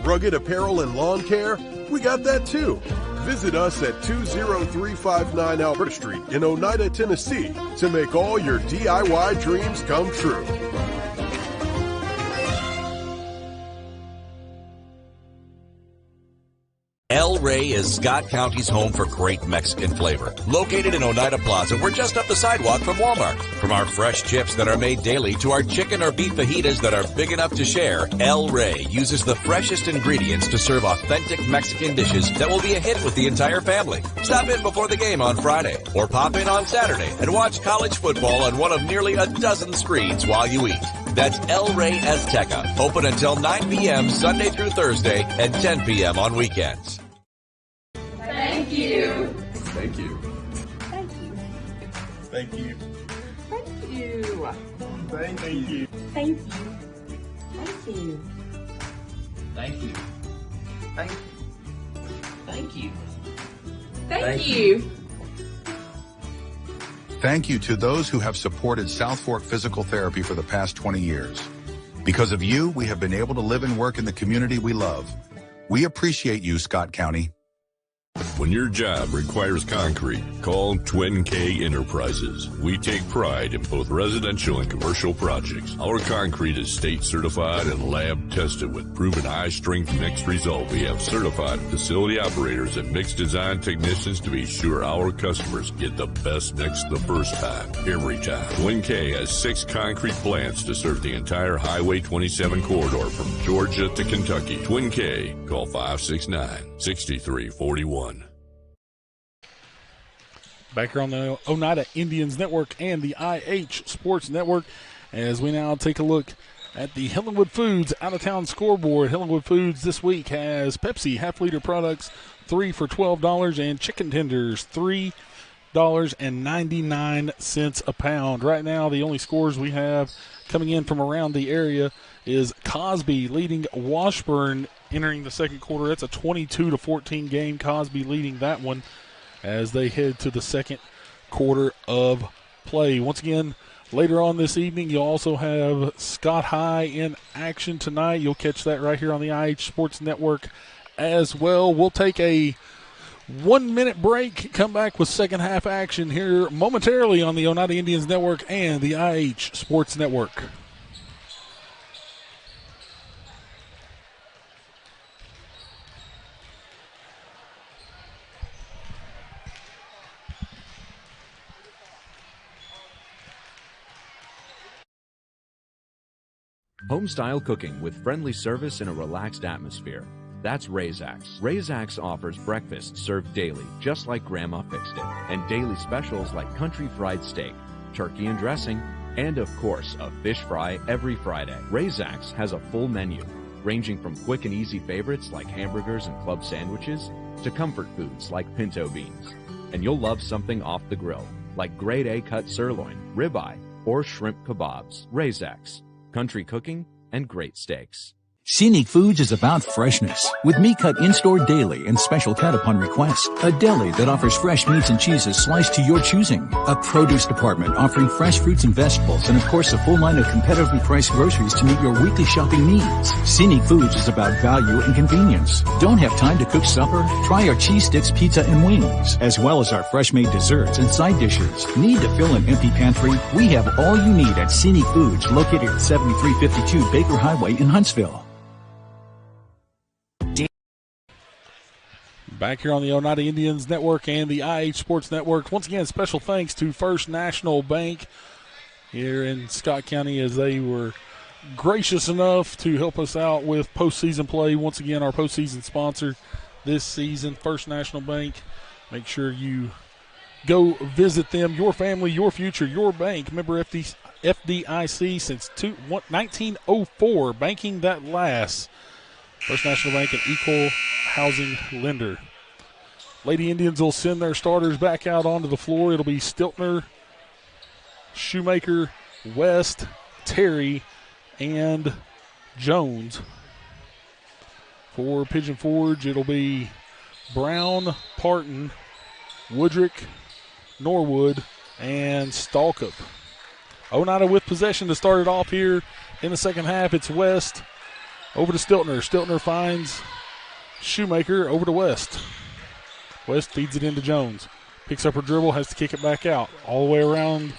Rugged apparel and lawn care? We got that too. Visit us at 20359 Alberta Street in Oneida, Tennessee to make all your DIY dreams come true. El Rey is Scott County's home for great Mexican flavor. Located in Oneida Plaza, we're just up the sidewalk from Walmart. From our fresh chips that are made daily to our chicken or beef fajitas that are big enough to share, El Rey uses the freshest ingredients to serve authentic Mexican dishes that will be a hit with the entire family. Stop in before the game on Friday or pop in on Saturday and watch college football on one of nearly a dozen screens while you eat. That's El Rey Azteca, open until 9 p.m. Sunday through Thursday and 10 p.m. on weekends. Thank you. Thank you. Thank you. Thank you. Thank you. Thank you. Thank you. Thank you. Thank you. Thank you. Thank you. Thank you. Thank you to those who have supported South Fork Physical Therapy for the past 20 years. Because of you, we have been able to live and work in the community we love. We appreciate you, Scott County. When your job requires concrete, call Twin K Enterprises. We take pride in both residential and commercial projects. Our concrete is state certified and lab tested with proven high strength mixed result. We have certified facility operators and mixed design technicians to be sure our customers get the best mix the first time, every time. Twin K has 6 concrete plants to serve the entire Highway 27 corridor from Georgia to Kentucky. Twin K, call 569-6341. Back here on the Oneida Indians Network and the IH Sports Network as we now take a look at the Hillenwood Foods out-of-town scoreboard. Hillenwood Foods this week has Pepsi half-liter products 3 for $12 and chicken tenders $3.99 a pound. Right now the only scores we have coming in from around the area is Cosby leading Washburn entering the second quarter. That's a 22-14 game. Cosby leading that one as they head to the second quarter of play. Once again, later on this evening, you'll also have Scott High in action tonight. You'll catch that right here on the IH Sports Network as well. We'll take a 1-minute break, come back with second half action here momentarily on the Oneida Indians Network and the IH Sports Network. Home-style cooking with friendly service in a relaxed atmosphere. That's Razak's. Razak's offers breakfast served daily, just like Grandma fixed it, and daily specials like country fried steak, turkey and dressing, and of course, a fish fry every Friday. Razak's has a full menu, ranging from quick and easy favorites like hamburgers and club sandwiches, to comfort foods like pinto beans. And you'll love something off the grill, like grade A cut sirloin, ribeye, or shrimp kebabs. Razak's. Country cooking and great steaks. Scenic Foods is about freshness. With meat cut in-store daily and special cut upon request. A deli that offers fresh meats and cheeses sliced to your choosing. A produce department offering fresh fruits and vegetables. And of course, a full line of competitively priced groceries to meet your weekly shopping needs. Scenic Foods is about value and convenience. Don't have time to cook supper? Try our cheese sticks, pizza, and wings, as well as our fresh-made desserts and side dishes. Need to fill an empty pantry? We have all you need at Scenic Foods, located at 7352 Baker Highway in Huntsville. Back here on the Oneida Indians Network and the IH Sports Network. Once again, special thanks to First National Bank here in Scott County as they were gracious enough to help us out with postseason play. Once again, our postseason sponsor this season, First National Bank. Make sure you go visit them. Your family, your future, your bank. Member FDIC since 1904. Banking that lasts. First National Bank, an equal housing lender. Lady Indians will send their starters back out onto the floor. It'll be Stiltner, Shoemaker, West, Terry, and Jones. For Pigeon Forge, it'll be Brown, Parton, Woodrick, Norwood, and Stalkup. Oneida with possession to start it off here in the second half. It's West over to Stiltner. Stiltner finds Shoemaker over to West. West feeds it into Jones. Picks up her dribble, has to kick it back out all the way around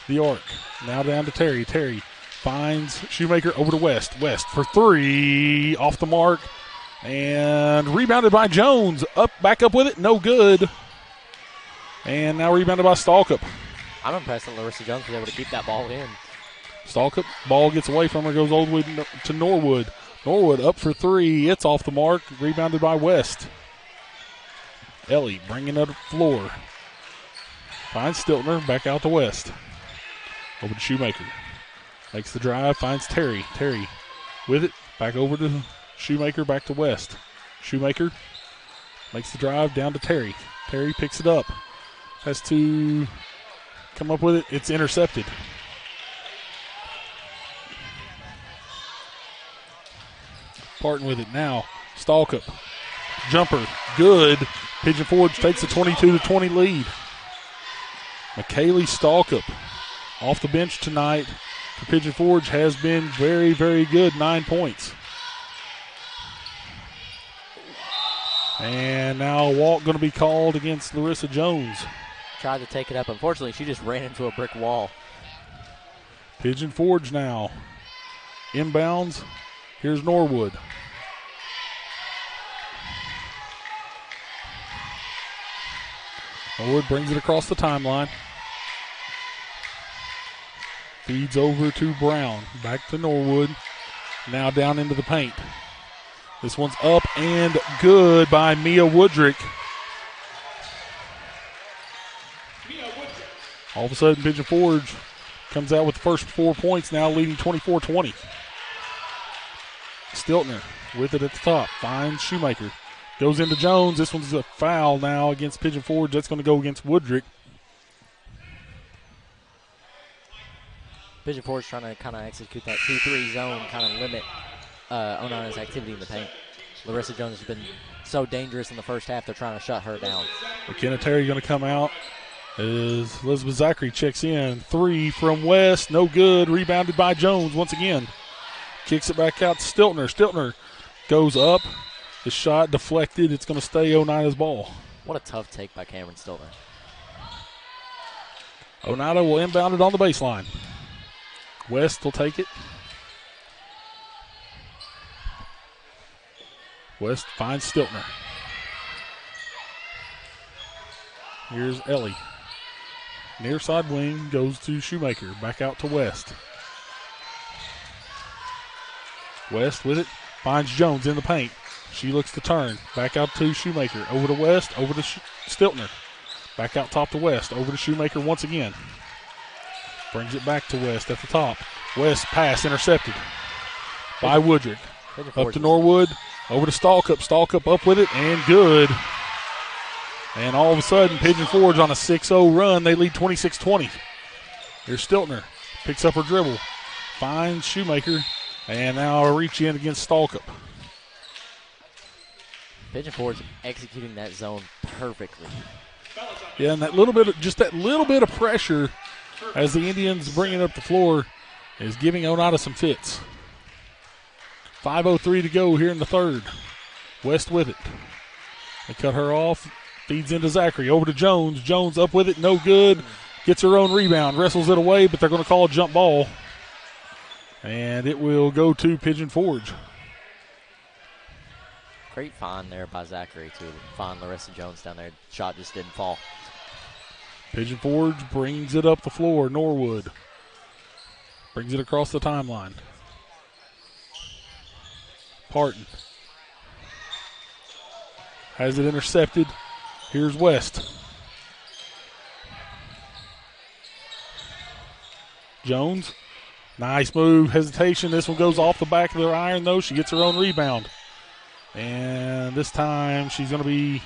the arc. Now down to Terry. Terry finds Shoemaker over to West. West for three, off the mark, and rebounded by Jones. Back up with it, no good. And now rebounded by Stalkup. I'm impressed that Larissa Jones was able to keep that ball in. Stalkup, ball gets away from her, goes all the way to Norwood. Norwood up for three, it's off the mark, rebounded by West. Ellie bringing it up the floor. Finds Stiltner, back out to West. Over to Shoemaker. Makes the drive, finds Terry. Terry with it, back over to Shoemaker, back to West. Shoemaker makes the drive down to Terry. Terry picks it up. Has to come up with it. It's intercepted. Parton with it now. Stalkup. Jumper. Good. Pigeon Forge takes a 22-20 lead. McKaylee Stalkup off the bench tonight for Pigeon Forge has been very, very good. 9 points. And now a walk going to be called against Larissa Jones. Tried to take it up. Unfortunately, she just ran into a brick wall. Pigeon Forge now. Inbounds. Here's Norwood. Norwood brings it across the timeline. Feeds over to Brown. Back to Norwood. Now down into the paint. This one's up and good by Mia Woodrick. All of a sudden, Pigeon Forge comes out with the first 4 points, now leading 24-20. Stiltner with it at the top. Finds Shoemaker. Goes into Jones. This one's a foul now against Pigeon Forge. That's going to go against Woodrick. Pigeon Forge trying to kind of execute that 2-3 zone, kind of limit Oneida's activity in the paint. Larissa Jones has been so dangerous in the first half, they're trying to shut her down. McKenna Terry going to come out as Elizabeth Zachary checks in. Three from West, no good. Rebounded by Jones once again. Kicks it back out to Stiltner. Stiltner goes up. The shot deflected. It's going to stay Oneida's ball. What a tough take by Cameron Stiltner. Oneida will inbound it on the baseline. West will take it. West finds Stiltner. Here's Ellie. Near side wing goes to Shoemaker. Back out to West. West with it. Finds Jones in the paint. She looks to turn. Back out to Shoemaker. Over to West. Over to Stiltner. Back out top to West. Over to Shoemaker once again. Brings it back to West at the top. West pass intercepted by Woodrick. Up to Norwood. Over to Stalkup. Stalkup up with it and good. And all of a sudden, Pigeon Forge on a 6-0 run. They lead 26-20. Here's Stiltner. Picks up her dribble. Finds Shoemaker. And now a reach in against Stalkup. Pigeon Forge executing that zone perfectly. Yeah, and that little bit of pressure as the Indians bring it up the floor is giving Oneida some fits. 5:03 to go here in the third. West with it. They cut her off. Feeds into Zachary. Over to Jones. Jones up with it. No good. Gets her own rebound. Wrestles it away, but they're going to call a jump ball. And it will go to Pigeon Forge. Great find there by Zachary to find Larissa Jones down there. Shot just didn't fall. Pigeon Forge brings it up the floor. Norwood brings it across the timeline. Parton has it intercepted. Here's West. Jones. Nice move. Hesitation. This one goes off the back of their iron, though. She gets her own rebound. And this time she's going to be,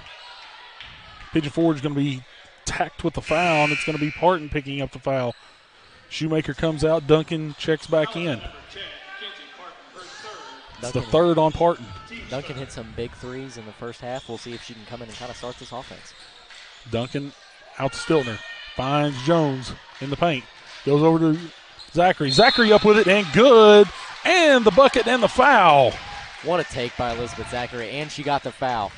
Pigeon Forge is going to be tacked with the foul, and it's going to be Parton picking up the foul. Shoemaker comes out. Duncan checks back in. It's the third on Parton. Duncan hit some big threes in the first half. We'll see if she can come in and kind of start this offense. Duncan out to Stiltner. Finds Jones in the paint. Goes over to Zachary. Zachary up with it and good. And the bucket and the foul. What a take by Elizabeth Zachary, and she got the foul.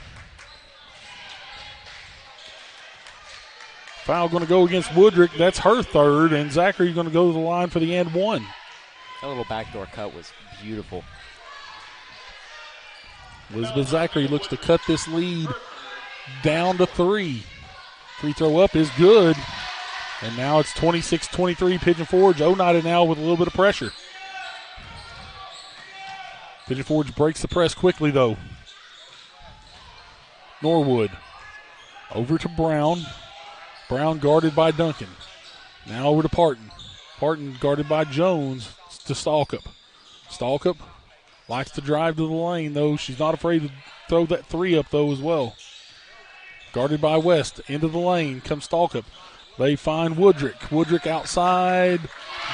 Foul going to go against Woodrick. That's her third, and Zachary going to go to the line for the and one. That little backdoor cut was beautiful. Elizabeth Zachary looks to cut this lead down to 3. Free throw up is good. And now it's 26-23 Pigeon Forge. Oneida now with a little bit of pressure. Pigeon Forge breaks the press quickly, though. Norwood over to Brown. Brown guarded by Duncan. Now over to Parton. Parton guarded by Jones to Stalkup. Stalkup likes to drive to the lane, though. She's not afraid to throw that 3 up, though, as well. Guarded by West. Into the lane comes Stalkup. They find Woodrick. Woodrick outside.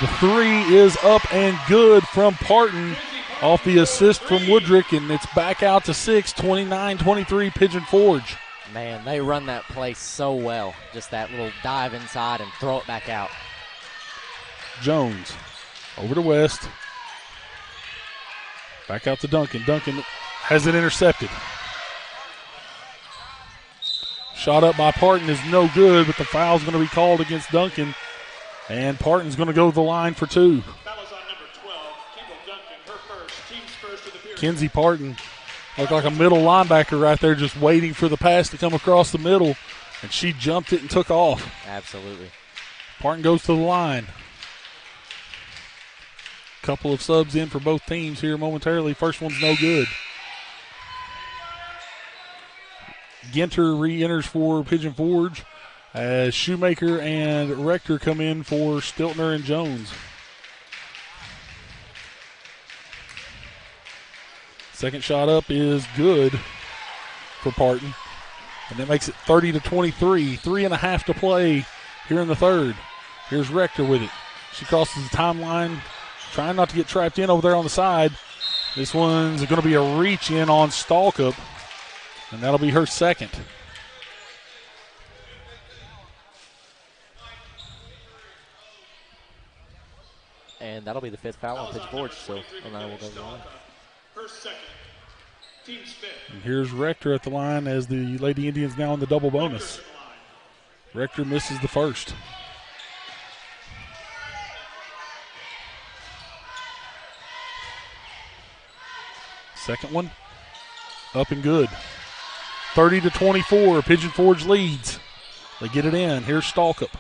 The 3 is up and good from Parton off the assist from Woodrick, and it's back out to 6, 29-23 Pigeon Forge. Man, they run that play so well. Just that little dive inside and throw it back out. Jones over to West. Back out to Duncan. Duncan has it intercepted. Shot up by Parton is no good, but the foul's going to be called against Duncan. And Parton's going to go to the line for 2. Kenzie Parton looked like a middle linebacker right there, just waiting for the pass to come across the middle, and she jumped it and took off. Absolutely. Parton goes to the line. Couple of subs in for both teams here momentarily. First one's no good. Ginter re-enters for Pigeon Forge as Shoemaker and Rector come in for Stiltner and Jones. Second shot up is good for Parton. And that makes it 30-23. 3.5 to play here in the third. Here's Rector with it. She crosses the timeline, trying not to get trapped in over there on the side. This one's going to be a reach in on Stalkup, and that'll be her second. And that'll be the 5th foul on Pigeon Forge, so Oneida will go to the line. And here's Rector at the line as the Lady Indians now in the double bonus. Rector misses the first. Second one, up and good. 30-24, Pigeon Forge leads. They get it in. Here's Stalkup.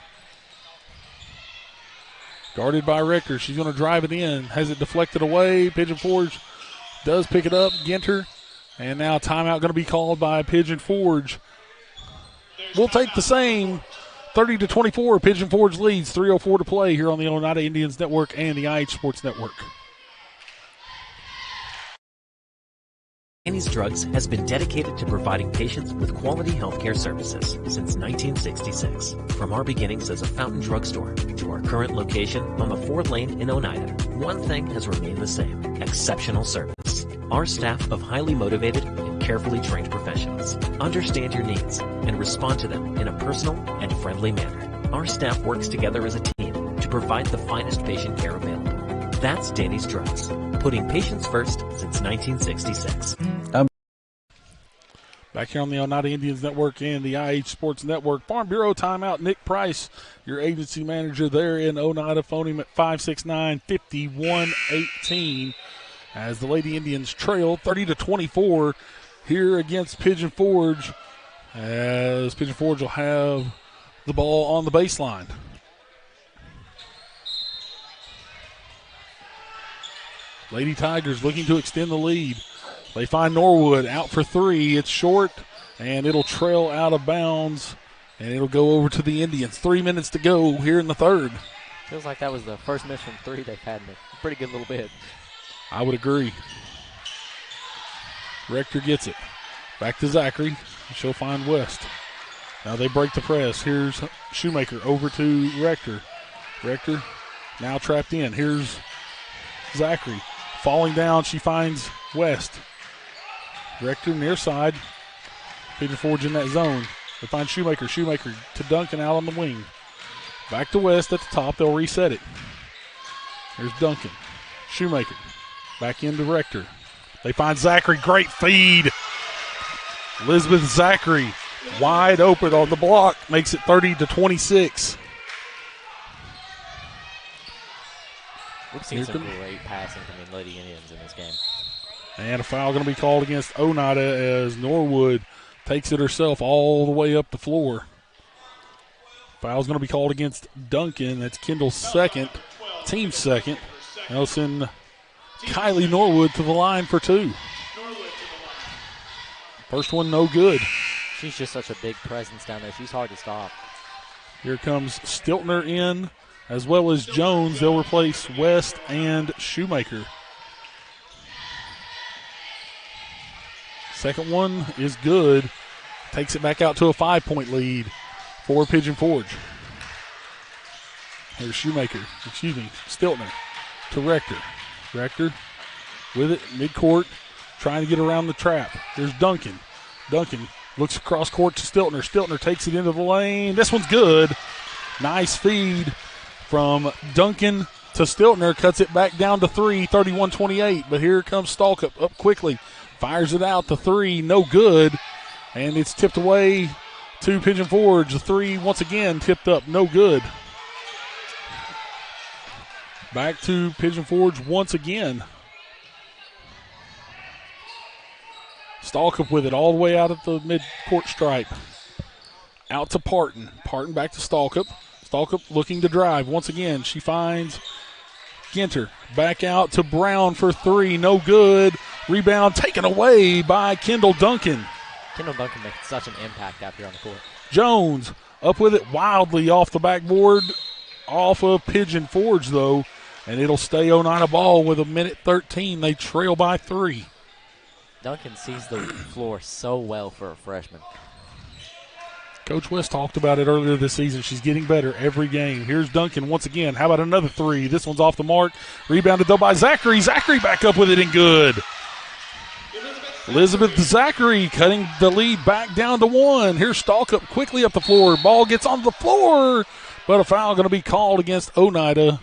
Guarded by Rector. She's going to drive it in. Has it deflected away. Pigeon Forge does pick it up. Ginter. And now timeout going to be called by Pigeon Forge. We'll take the same. 30-24, Pigeon Forge leads. 3:04 to play here on the Oneida Indians Network and the IH Sports Network. Danny's Drugs has been dedicated to providing patients with quality healthcare services since 1966. From our beginnings as a Fountain Drugstore to our current location on the 4th lane in Oneida, one thing has remained the same: exceptional service. Our staff of highly motivated and carefully trained professionals understand your needs and respond to them in a personal and friendly manner. Our staff works together as a team to provide the finest patient care available. That's Danny's Drugs, putting patients first since 1966. Back here on the Oneida Indians Network and the IH Sports Network. Farm Bureau timeout. Nick Price, your agency manager there in Oneida. Phone him at 569-5118 as the Lady Indians trail 30-24 here against Pigeon Forge, as Pigeon Forge will have the ball on the baseline. Lady Tigers looking to extend the lead. They find Norwood out for 3. It's short, and it'll trail out of bounds, and it'll go over to the Indians. 3 minutes to go here in the third. Feels like that was the first miss from 3 they've had in a pretty good little bit. I would agree. Rector gets it. Back to Zachary. She'll find West. Now they break the press. Here's Shoemaker over to Rector. Rector now trapped in. Here's Zachary. Falling down, she finds West. Rector near side. Pigeon Forge in that zone. They find Shoemaker. Shoemaker to Duncan out on the wing. Back to West at the top. They'll reset it. Here's Duncan. Shoemaker. Back into Rector. They find Zachary. Great feed. Elizabeth Zachary wide open on the block. Makes it 30-26. We've seen some great passing from the Lady Indians in this game. And a foul going to be called against Oneida as Norwood takes it herself all the way up the floor. Foul's going to be called against Duncan. That's Kendall's second, team's second. That'll send Kylie Norwood to the line for 2. First one, no good. She's just such a big presence down there. She's hard to stop. Here comes Stiltner in, as well as Jones. They'll replace West and Shoemaker. Second one is good. Takes it back out to a 5-point lead for Pigeon Forge. Here's Stiltner to Rector. Rector with it, midcourt, trying to get around the trap. Here's Duncan. Duncan looks across court to Stiltner. Stiltner takes it into the lane. This one's good. Nice feed from Duncan to Stiltner. Cuts it back down to 3, 31-28. But here comes Stalkup up quickly. Fires it out to 3, no good. And it's tipped away to Pigeon Forge. The 3 once again tipped up, no good. Back to Pigeon Forge once again. Stalkup with it all the way out at the mid-court stripe. Out to Parton. Parton back to Stalkup. Stalkup looking to drive. Once again, she finds Ginter. Back out to Brown for 3. No good. Rebound taken away by Kendall Duncan. Kendall Duncan makes such an impact out here on the court. Jones up with it wildly off the backboard. Off of Pigeon Forge, though. And it'll stay Oneida ball with 1:13. They trail by 3. Duncan sees the floor so well for a freshman. Coach West talked about it earlier this season. She's getting better every game. Here's Duncan once again. How about another 3? This one's off the mark. Rebounded, though, by Zachary. Zachary back up with it and good. Elizabeth Zachary cutting the lead back down to 1. Here's Stalkup quickly up the floor. Ball gets onto the floor, but a foul going to be called against Oneida.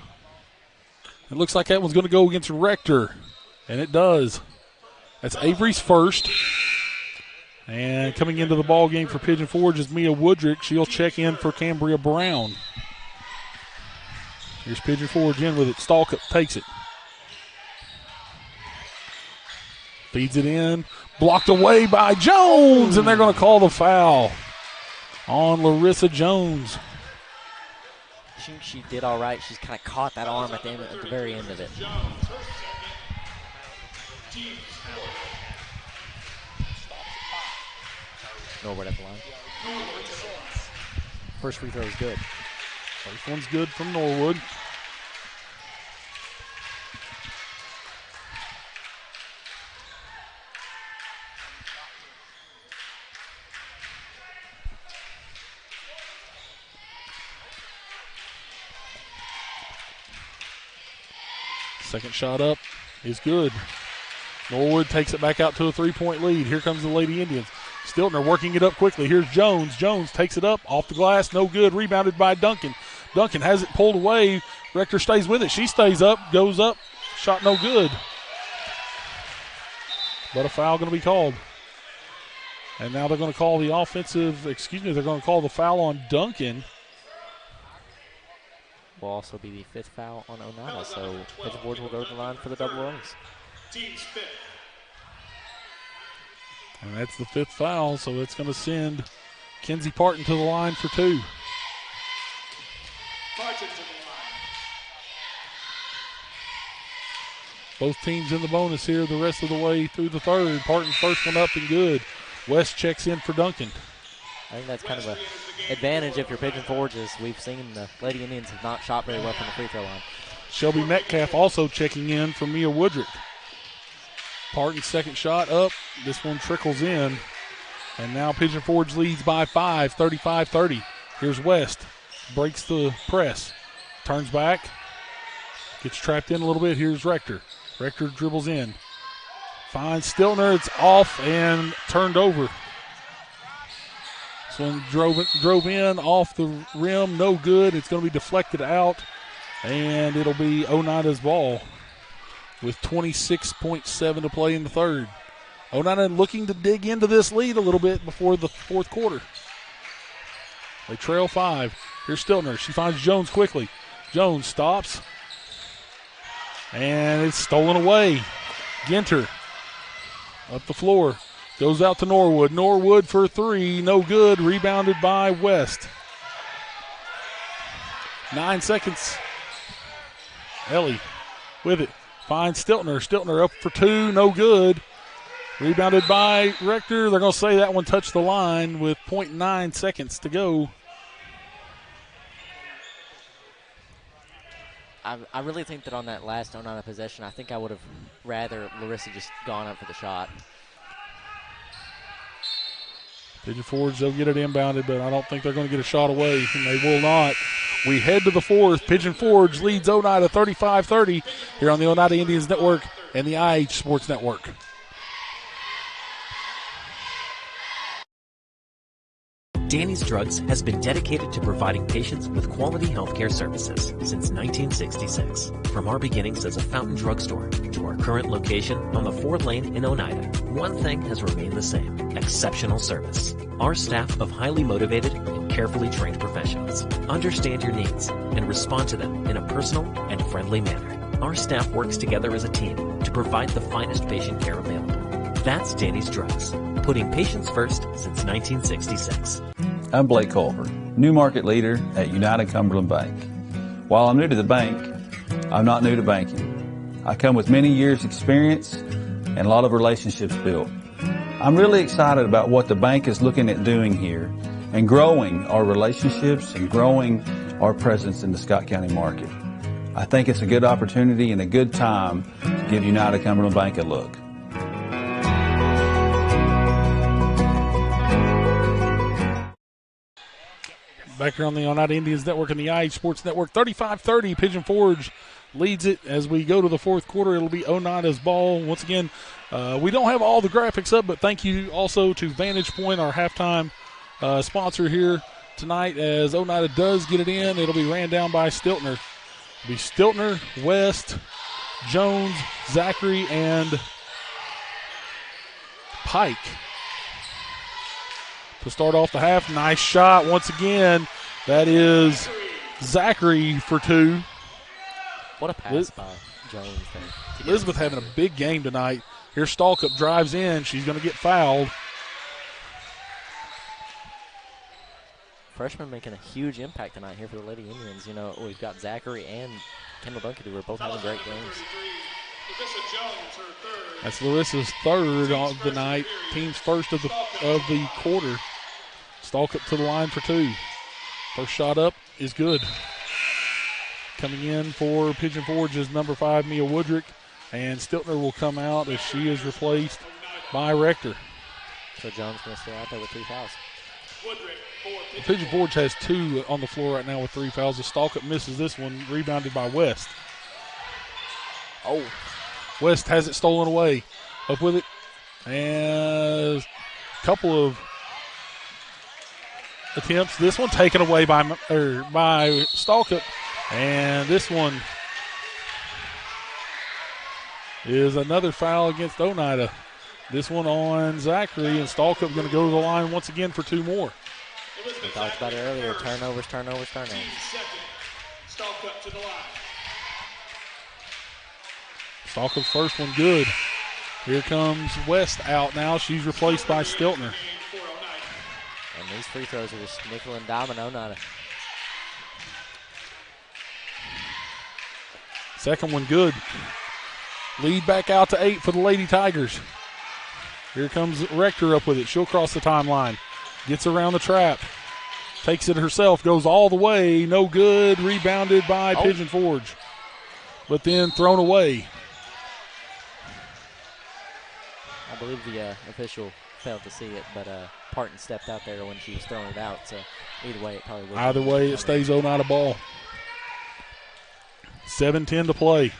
It looks like that one's going to go against Rector, and it does. That's Avery's first. And coming into the ball game for Pigeon Forge is Mia Woodrick. She'll check in for Cambria Brown. Here's Pigeon Forge in with it. Stalkup takes it. Feeds it in. Blocked away by Jones, and they're going to call the foul on Larissa Jones. I think she did all right. She's kind of caught that arm at the very end of it. Norwood at the line. First free throw is good. First one's good from Norwood. Second shot up is good. Norwood takes it back out to a 3-point lead. Here comes the Lady Indians. Stiltner working it up quickly. Here's Jones. Jones takes it up off the glass. No good. Rebounded by Duncan. Duncan has it pulled away. Rector stays with it. She stays up, goes up. Shot no good. But a foul going to be called. And now they're going to call the they're going to call the foul on Duncan. Will also be the 5th foul on Oneida, so Pigeon Forge will go to the line for the double runs. Team's 5th. And that's the 5th foul, so it's going to send Kenzie Parton to the line for 2. Parton to the line. Both teams in the bonus here the rest of the way through the third. Parton's first one up and good. West checks in for Duncan. I think that's kind of an advantage if you're Pigeon Forge, as we've seen the Lady Indians have not shot very well from the free throw line. Shelby Metcalf also checking in for Mia Woodrick. Parton's second shot up. This one trickles in. And now Pigeon Forge leads by 5, 35-30. Here's West. Breaks the press. Turns back. Gets trapped in a little bit. Here's Rector. Rector dribbles in. Finds Stiltner. It's off and turned over. This one drove in off the rim, no good. It's going to be deflected out, and it'll be Oneida's ball with 26.7 to play in the third. Oneida looking to dig into this lead a little bit before the fourth quarter. They trail 5. Here's Stiltner. She finds Jones quickly. Jones stops, and it's stolen away. Ginter up the floor. Goes out to Norwood. Norwood for 3. No good. Rebounded by West. 9 seconds. Ellie with it. Finds Stiltner. Stiltner up for 2. No good. Rebounded by Rector. They're going to say that one touched the line with 0.9 seconds to go. I really think that on that last Oneida possession, I think I would have rather Larissa just gone up for the shot. Pigeon Forge, they'll get it inbounded, but I don't think they're going to get a shot away, and they will not. We head to the fourth. Pigeon Forge leads Oneida 35-30 here on the Oneida Indians Network and the IH Sports Network. Danny's Drugs has been dedicated to providing patients with quality healthcare services since 1966. From our beginnings as a fountain drugstore to our current location on the 4th lane in Oneida, one thing has remained the same: exceptional service. Our staff of highly motivated and carefully trained professionals understand your needs and respond to them in a personal and friendly manner. Our staff works together as a team to provide the finest patient care available. That's Danny's Drugs, putting patients first since 1966. I'm Blake Culver, new market leader at United Cumberland Bank. While I'm new to the bank, I'm not new to banking. I come with many years' experience and a lot of relationships built. I'm really excited about what the bank is looking at doing here and growing our relationships and growing our presence in the Scott County market. I think it's a good opportunity and a good time to give United Cumberland Bank a look. Back here on the Oneida Indians Network and the IH Sports Network, 35-30. Pigeon Forge leads it as we go to the fourth quarter. It'll be Oneida's ball. Once again, we don't have all the graphics up, but thank you also to Vantage Point, our halftime sponsor here tonight. As Oneida does get it in, it'll be ran down by Stiltner. It'll be Stiltner, West, Jones, Zachary, and Pike to start off the half. Nice shot once again. That is Zachary for 2. What a pass by Jones there. Elizabeth having a big game tonight. Here Stalkup drives in. She's going to get fouled. Freshman making a huge impact tonight here for the Lady Indians. You know, we've got Zachary and Kendall Duncan who are both having great games. That's Larissa's third of the night. Team's first of the quarter. Stalkup to the line for 2. First shot up is good. Coming in for Pigeon Forge is number 5, Mia Woodrick. And Stiltner will come out as she is replaced by Rector. So Jones going to stay out there with 3 fouls. Pigeon Forge has 2 on the floor right now with 3 fouls. The Stalkup misses this one, rebounded by West. Oh. West has it stolen away. Up with it. And a couple of attempts. This one taken away by Stalkup. And this one is another foul against Oneida. This one on Zachary, and Stalkup going to go to the line once again for 2 more. We talked about it earlier. Turnovers. Stalkup to the line. Stalkup's first one good. Here comes West out now. She's replaced by Stiltner. And these free throws are just nickel and dime and Oneida. Second one good. Lead back out to 8 for the Lady Tigers. Here comes Rector up with it. She'll cross the timeline. Gets around the trap. Takes it herself. Goes all the way. No good. Rebounded by Pigeon Forge. But then thrown away. I believe the official failed to see it, but Parton stepped out there when she was throwing it out. So either way, it probably was. Either way, it stays Oneida ball. 7:10 to play.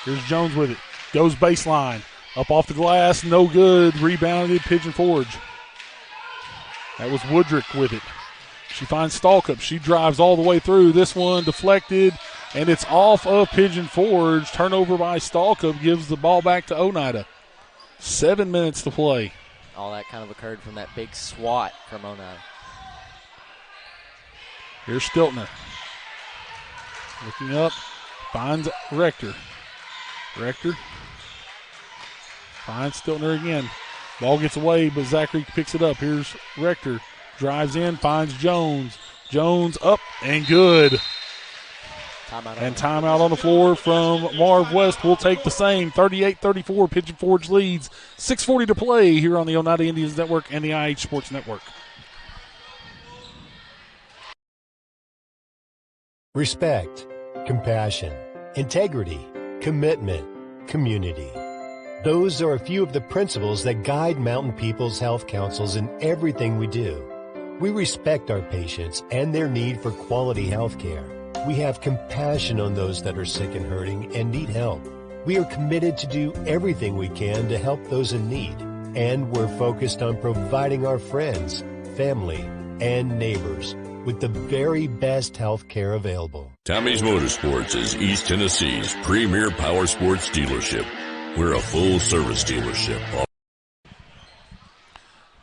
Here's Jones with it. Goes baseline. Up off the glass. No good. Rebounded Pigeon Forge. That was Woodrick with it. She finds Stalkup. She drives all the way through. This one deflected, and it's off of Pigeon Forge. Turnover by Stalkup gives the ball back to Oneida. 7 minutes to play. All that kind of occurred from that big swat from Oneida. Here's Stiltner. Looking up, finds Rector. Rector finds Stiltner again. Ball gets away, but Zachary picks it up. Here's Rector. Drives in, finds Jones. Jones up and good. Timeout on the floor from Marv West. Will take the same. 38-34, Pigeon Forge leads. 6:40 to play here on the Oneida Indians Network and the IH Sports Network. Respect, compassion, integrity, commitment, community. Those are a few of the principles that guide Mountain People's Health Councils in everything we do. We respect our patients and their need for quality health care. We have compassion on those that are sick and hurting and need help. We are committed to do everything we can to help those in need. And we're focused on providing our friends, family, and neighbors with the very best health care available. Tommy's Motorsports is East Tennessee's premier power sports dealership. We're a full-service dealership.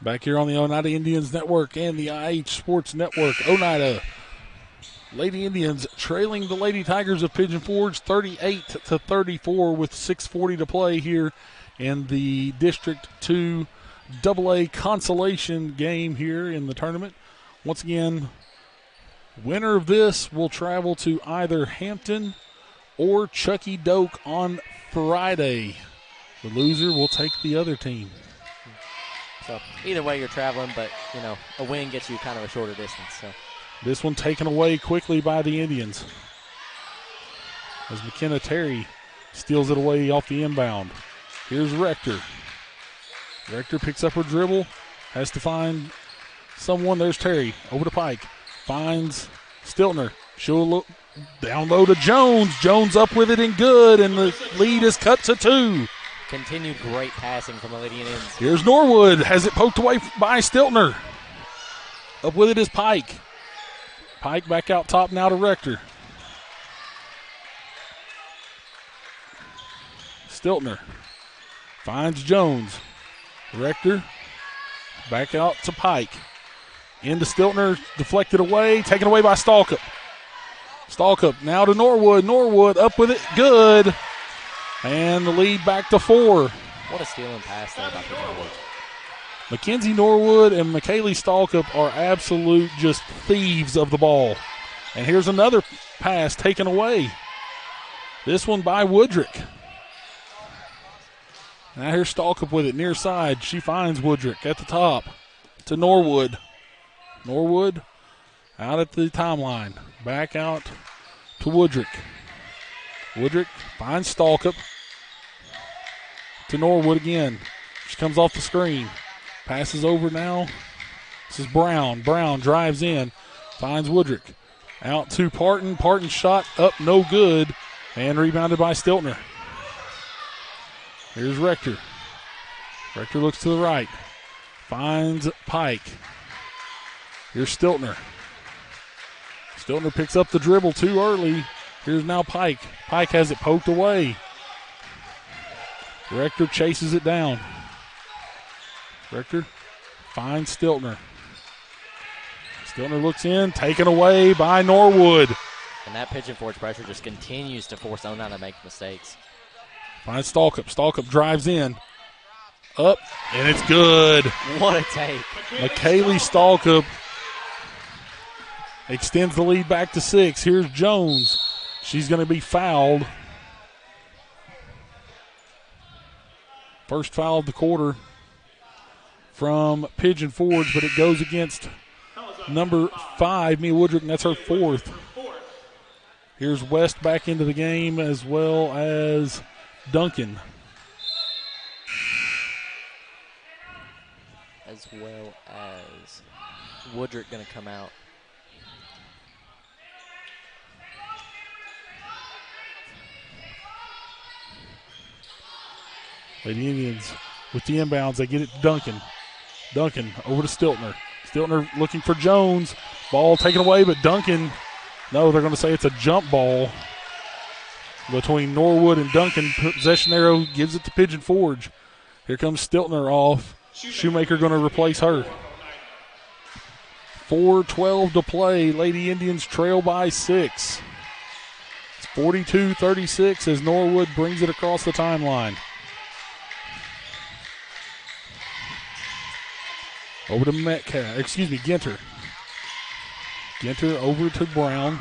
Back here on the Oneida Indians Network and the IH Sports Network. Oneida Lady Indians trailing the Lady Tigers of Pigeon Forge 38-34 with 6:40 to play here in the District 2 AA consolation game here in the tournament. Once again, winner of this will travel to either Hampton or Chucky Doak on Friday. The loser will take the other team. So either way you're traveling, but, you know, a win gets you kind of a shorter distance. So this one taken away quickly by the Indians as McKenna Terry steals it away off the inbound. Here's Rector. Rector picks up her dribble, has to find someone. There's Terry over to Pike. Finds Stiltner. She'll look down low to Jones. Jones up with it and good, and the lead is cut to 2. Continued great passing from the Lady Indians. Here's Norwood. Has it poked away by Stiltner. Up with it is Pike. Pike back out top now to Rector. Stiltner finds Jones. Rector back out to Pike. Into Stiltner, deflected away, taken away by Stalkup. Stalkup now to Norwood. Norwood up with it, good. And the lead back to 4. What a stealing pass there by Norwood. Mackenzie Norwood and McKaylee Stalkup are absolute just thieves of the ball. And here's another pass taken away. This one by Woodrick. Now here's Stalkup with it near side. She finds Woodrick at the top to Norwood. Norwood out at the timeline. Back out to Woodrick. Woodrick finds Stalkup to Norwood again. She comes off the screen. Passes over now. This is Brown. Brown drives in. Finds Woodrick. Out to Parton. Parton shot up no good. And rebounded by Stiltner. Here's Rector. Rector looks to the right. Finds Pike. Here's Stiltner. Stiltner picks up the dribble too early. Here's now Pike. Pike has it poked away. Rector chases it down. Rector finds Stiltner. Stiltner looks in, taken away by Norwood. And that Pigeon Forge pressure just continues to force Oneida to make mistakes. Finds Stalkup. Stalkup drives in. Up, and it's good. What a take. McKaylee Stalkup extends the lead back to 6. Here's Jones. She's going to be fouled. First foul of the quarter from Pigeon Forge, but it goes against number 5, Mia Woodrick, and that's her 4th. Here's West back into the game as well as Duncan. As well as Woodrick going to come out. Lady Indians with the inbounds. They get it to Duncan. Duncan over to Stiltner. Stiltner looking for Jones. Ball taken away, but Duncan, no, they're going to say it's a jump ball between Norwood and Duncan. Possession arrow gives it to Pigeon Forge. Here comes Stiltner off. Shoemaker going to replace her. 4:12 to play. Lady Indians trail by 6. It's 42-36 as Norwood brings it across the timeline. Over to Ginter. Ginter over to Brown.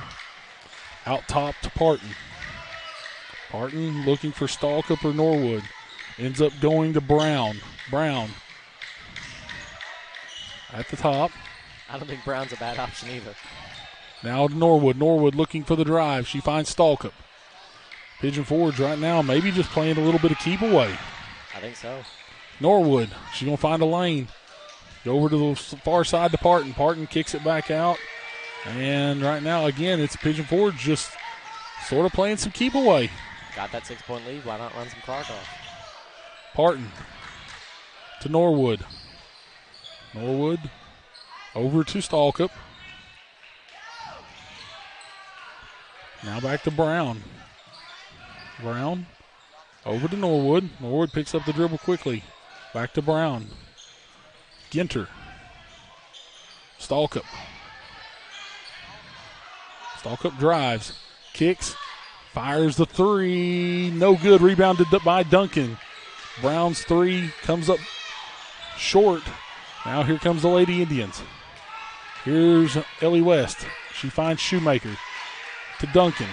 Out top to Parton. Parton looking for Stalkup or Norwood. Ends up going to Brown. Brown at the top. I don't think Brown's a bad option either. Now to Norwood. Norwood looking for the drive. She finds Stalkup. Pigeon Forge right now maybe just playing a little bit of keep away. I think so. Norwood, she's going to find a lane. Go over to the far side to Parton. Parton kicks it back out. And right now, again, it's Pigeon Forge just sort of playing some keep away. Got that 6-point lead. Why not run some clock off? Parton to Norwood. Norwood over to Stalkup. Now back to Brown. Brown over to Norwood. Norwood picks up the dribble quickly. Back to Brown. Ginter. Stalkup. Stalkup drives. Kicks. Fires the three. No good. Rebounded by Duncan. Brown's three comes up short. Now here comes the Lady Indians. Here's Ellie West. She finds Shoemaker. To Duncan.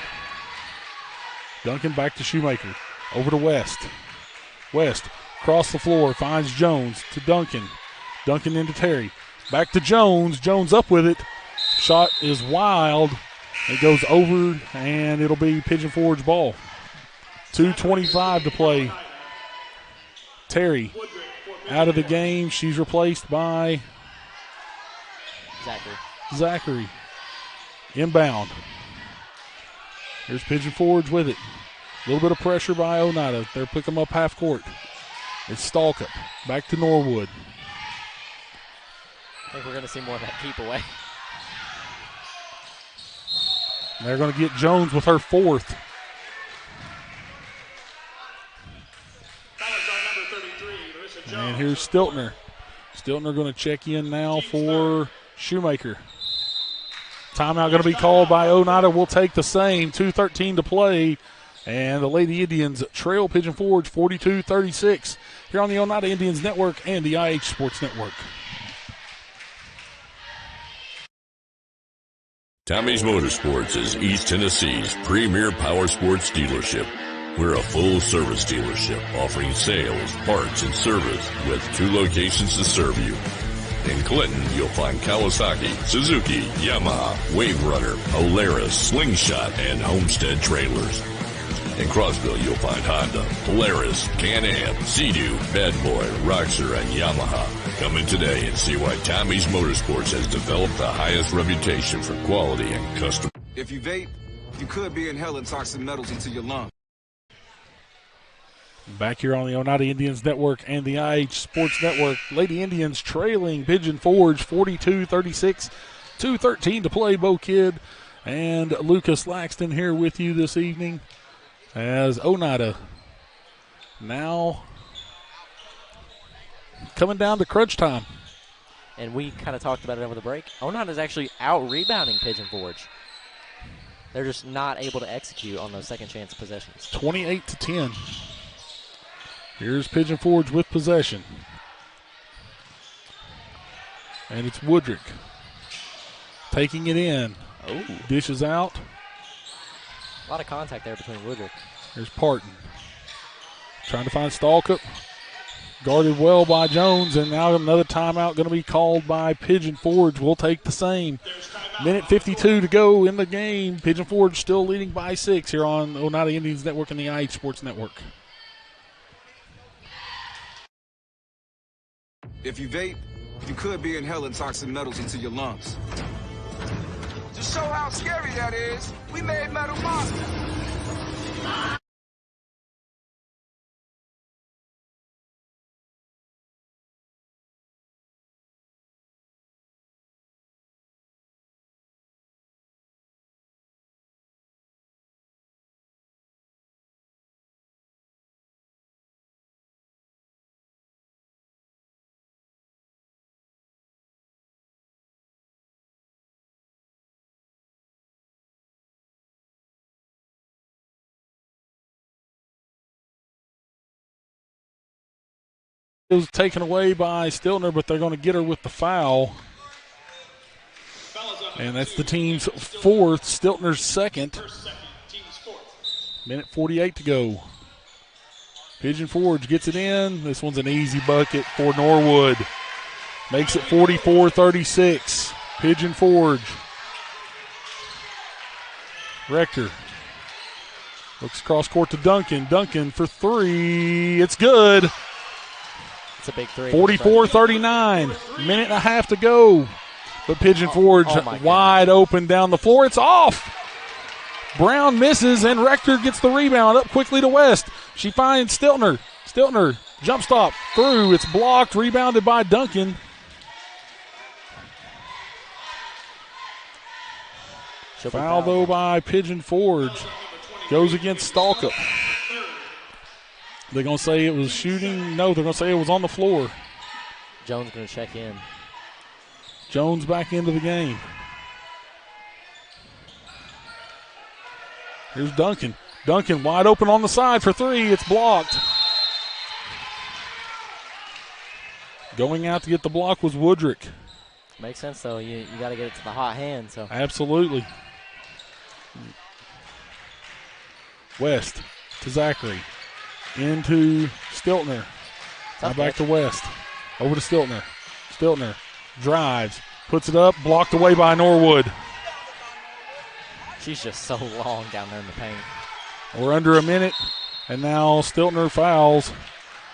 Duncan back to Shoemaker. Over to West. West across the floor. Finds Jones to Duncan. Duncan into Terry. Back to Jones. Jones up with it. Shot is wild. It goes over, and it'll be Pigeon Forge ball. 2:25 to play. Terry out of the game. She's replaced by Zachary. Inbound. Here's Pigeon Forge with it. A little bit of pressure by Oneida. They're picking them up half court. It's Stalkup. Back to Norwood. I think we're going to see more of that keep away. They're going to get Jones with her fourth. And here's Stiltner. Stiltner going to check in now for Shoemaker. Timeout going to be called by Oneida. We'll take the same. 2:13 to play. And the Lady Indians trail Pigeon Forge 42-36 here on the Oneida Indians Network and the IH Sports Network. Tommy's Motorsports is East Tennessee's premier power sports dealership. We're a full-service dealership offering sales, parts, and service with 2 locations to serve you. In Clinton, you'll find Kawasaki, Suzuki, Yamaha, Wave Runner, Polaris, Slingshot, and Homestead trailers. In Crossville, you'll find Honda, Polaris, Can-Am, Sea-Doo, Bad Boy, Roxor, and Yamaha. Come in today and see why Tommy's Motorsports has developed the highest reputation for quality and customer. If you vape, you could be inhaling toxic metals into your lungs. Back here on the Oneida Indians Network and the IH Sports Network, Lady Indians trailing Pigeon Forge 42-36. 2:13 to play. Bo Kidd and Lucas Laxton here with you this evening as Oneida now coming down to crunch time. And we kind of talked about it over the break. Oneida's actually out-rebounding Pigeon Forge. They're just not able to execute on those second-chance possessions. 28-10. Here's Pigeon Forge with possession. And it's Woodrick taking it in. Oh. Dishes out. A lot of contact there between Woodrick. There's Parton. Trying to find Stalkup. Guarded well by Jones, and now another timeout going to be called by Pigeon Forge. We'll take the same. Minute 52 to go in the game. Pigeon Forge still leading by 6 here on Oneida Indians Network and the IH Sports Network. If you vape, you could be inhaling toxic metals into your lungs. To show how scary that is, we made Metal Monster. It was taken away by Stiltner, but they're going to get her with the foul. And that's the team's fourth, Stiltner's second. Minute 48 to go. Pigeon Forge gets it in. This one's an easy bucket for Norwood. Makes it 44-36. Pigeon Forge. Rector looks cross court to Duncan. Duncan for three. It's good. It's a big three. 44-39. Minute and a half to go. But Pigeon Forge wide open down the floor. It's off. Brown misses, and Rector gets the rebound up quickly to West. She finds Stiltner. Stiltner, jump stop, through. It's blocked, rebounded by Duncan. Foul, though, by Pigeon Forge. Goes against Stalkup. They're going to say it was shooting. No, they're going to say it was on the floor. Jones going to check in. Jones back into the game. Here's Duncan. Duncan wide open on the side for three. It's blocked. Going out to get the block was Woodrick. Makes sense, though. You got to get it to the hot hand. So Absolutely. West to Zachary. Into Stiltner. Now back to West. Over to Stiltner. Stiltner drives. Puts it up. Blocked away by Norwood. She's just so long down there in the paint. We're under a minute. And now Stiltner fouls.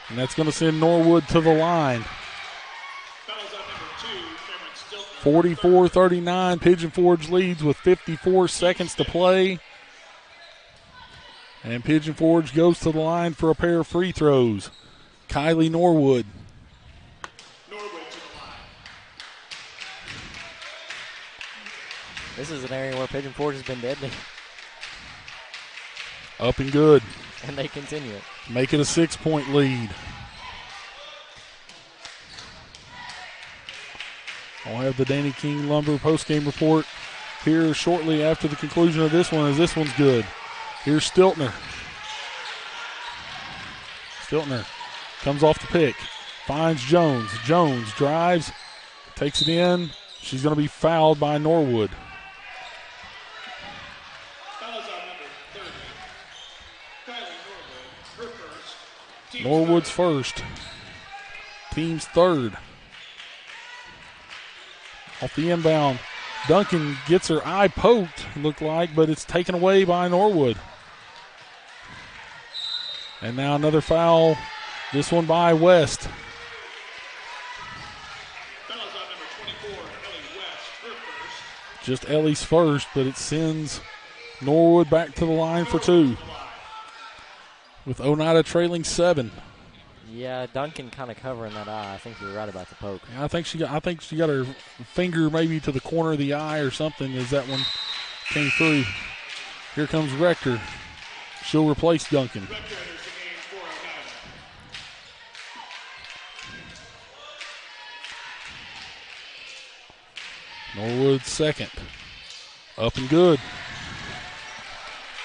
And that's going to send Norwood to the line. 44-39. Pigeon Forge leads with 54 seconds to play. And Pigeon Forge goes to the line for a pair of free throws. Kylie Norwood. This is an area where Pigeon Forge has been deadly. Up and good. And they continue it. Make it a 6-point lead. I'll have the Danny King Lumber postgame report here shortly after the conclusion of this one, as this one's good. Here's Stiltner. Stiltner comes off the pick. Finds Jones. Jones drives. Takes it in. She's going to be fouled by Norwood. Norwood's first. Team's third. Off the inbound. Duncan gets her eye poked, looked like, but it's taken away by Norwood. And now another foul. This one by West. Just Ellie's first, but it sends Norwood back to the line for two. With Oneida trailing 7. Yeah, Duncan kind of covering that eye. I think you're right about the poke. Yeah, I think she got her finger maybe to the corner of the eye or something as that one came through. Here comes Rector. She'll replace Duncan. Norwood second. Up and good.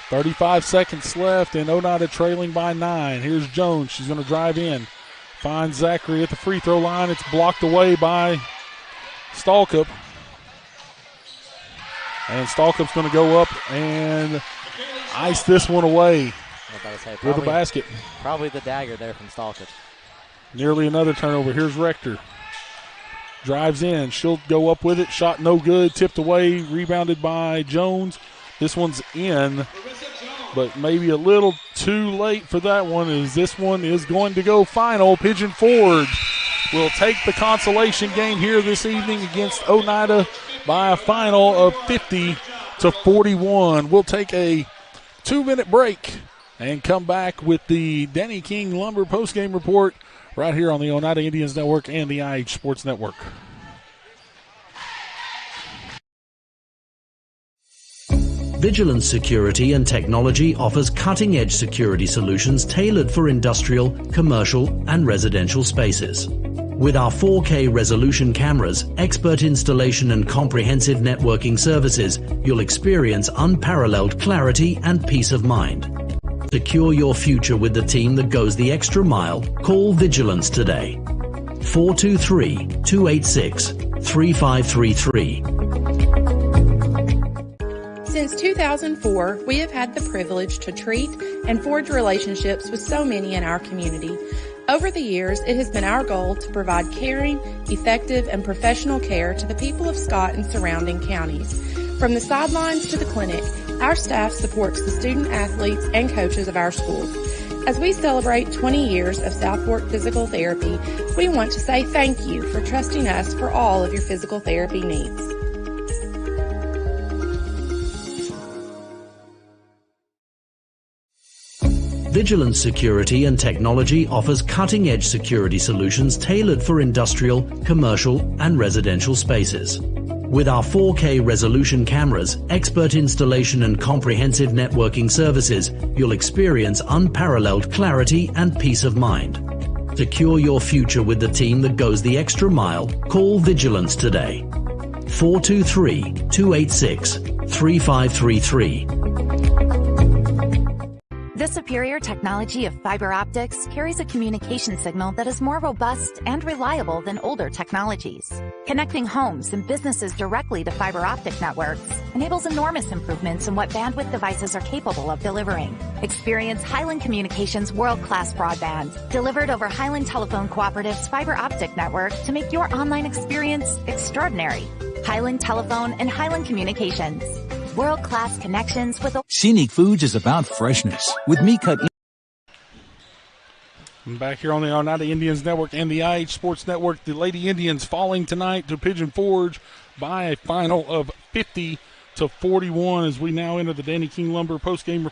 35 seconds left, and Oneida trailing by 9. Here's Jones. She's going to drive in. Finds Zachary at the free throw line. It's blocked away by Stalkup. And Stalkup's going to go up and ice this one away with a basket. Probably the dagger there from Stalkup. Nearly another turnover. Here's Rector. Drives in. She'll go up with it. Shot no good. Tipped away. Rebounded by Jones. This one's in, but maybe a little too late for that one, as this one is going to go final. Pigeon Forge will take the consolation game here this evening against Oneida by a final of 50-41. We'll take a 2-minute break and come back with the Danny King Lumber postgame report right here on the Oneida Indians Network and the IH Sports Network. Vigilance Security and Technology offers cutting-edge security solutions tailored for industrial, commercial, and residential spaces. With our 4K resolution cameras, expert installation, and comprehensive networking services, you'll experience unparalleled clarity and peace of mind. Secure your future with the team that goes the extra mile. Call Vigilance today. 423-286-3533. Since 2004, we have had the privilege to treat and forge relationships with so many in our community. Over the years, it has been our goal to provide caring, effective, and professional care to the people of Scott and surrounding counties. From the sidelines to the clinic, our staff supports the student athletes and coaches of our schools. As we celebrate 20 years of South Fork Physical Therapy, we want to say thank you for trusting us for all of your physical therapy needs. Vigilance Security and Technology offers cutting-edge security solutions tailored for industrial, commercial, and residential spaces. With our 4K resolution cameras, expert installation, and comprehensive networking services, you'll experience unparalleled clarity and peace of mind. Secure your future with the team that goes the extra mile. Call Vigilance today. 423-286-3533. The superior technology of fiber optics carries a communication signal that is more robust and reliable than older technologies. Connecting homes and businesses directly to fiber optic networks enables enormous improvements in what bandwidth devices are capable of delivering. Experience Highland Communications world-class broadband, delivered over Highland Telephone Cooperative's fiber optic network to make your online experience extraordinary. Highland Telephone and Highland Communications. World-class connections with Scenic Foods is about freshness. With meat cut. Back here on the Oneida Indians Network and the IH Sports Network, the Lady Indians falling tonight to Pigeon Forge by a final of 50-41 as we now enter the Danny King Lumber postgame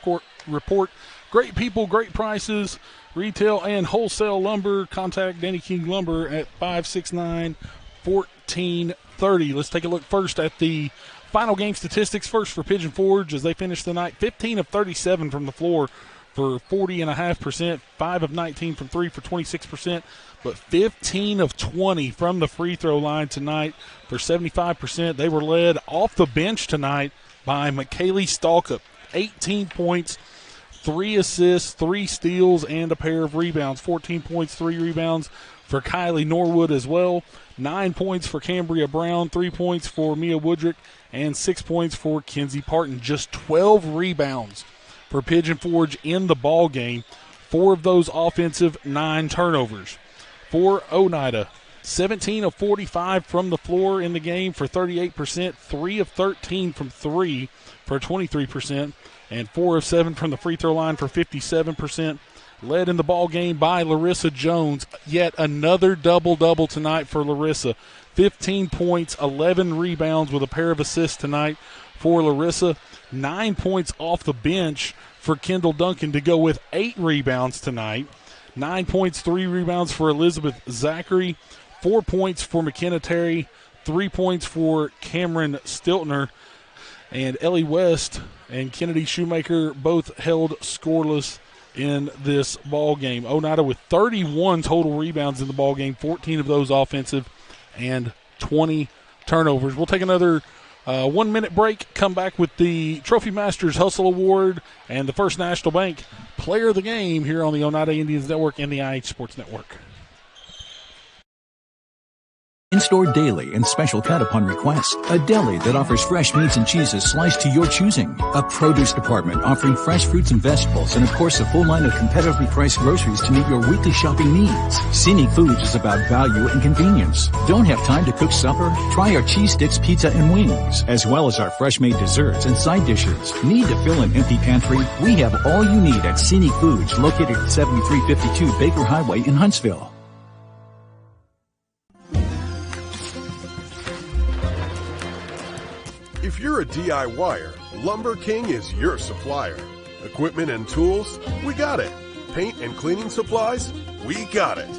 report. Great people, great prices, retail and wholesale lumber. Contact Danny King Lumber at 569-1430. Let's take a look first at the final game statistics. First for Pigeon Forge as they finish the night 15 of 37 from the floor for 40.5%, 5 of 19 from 3 for 26%, but 15 of 20 from the free throw line tonight for 75%. They were led off the bench tonight by McKaylee Stalkup, 18 points, 3 assists, 3 steals, and a pair of rebounds. 14 points, 3 rebounds for Kylie Norwood as well. 9 points for Cambria Brown, 3 points for Mia Woodrick, and 6 points for Kenzie Parton. Just 12 rebounds for Pigeon Forge in the ball game. 4 of those offensive, 9 turnovers. For Oneida, 17 of 45 from the floor in the game for 38%, 3 of 13 from 3 for 23%, and 4 of 7 from the free throw line for 57%. Led in the ball game by Larissa Jones. Yet another double-double tonight for Larissa. 15 points, 11 rebounds with a pair of assists tonight for Larissa. 9 points off the bench for Kendall Duncan to go with 8 rebounds tonight. 9 points, 3 rebounds for Elizabeth Zachary. 4 points for McKenna Terry. 3 points for Cameron Stiltner. And Ellie West and Kennedy Shoemaker both held scoreless in this ball game. Oneida with 31 total rebounds in the ball game, 14 of those offensive, and 20 turnovers. We'll take another 1 minute break, come back with the Trophy Masters Hustle Award and the First National Bank Player of the Game here on the Oneida Indians Network and the IH Sports Network. In-store daily and special cut upon request. A deli that offers fresh meats and cheeses sliced to your choosing. A produce department offering fresh fruits and vegetables, and of course a full line of competitively priced groceries to meet your weekly shopping needs. Scenic Foods is about value and convenience. Don't have time to cook supper? Try our cheese sticks, pizza, and wings, as well as our fresh-made desserts and side dishes. Need to fill an empty pantry? We have all you need at Scenic Foods, located at 7352 Baker Highway in Huntsville. If you're a DIYer, Lumber King is your supplier. Equipment and tools, we got it. Paint and cleaning supplies, we got it.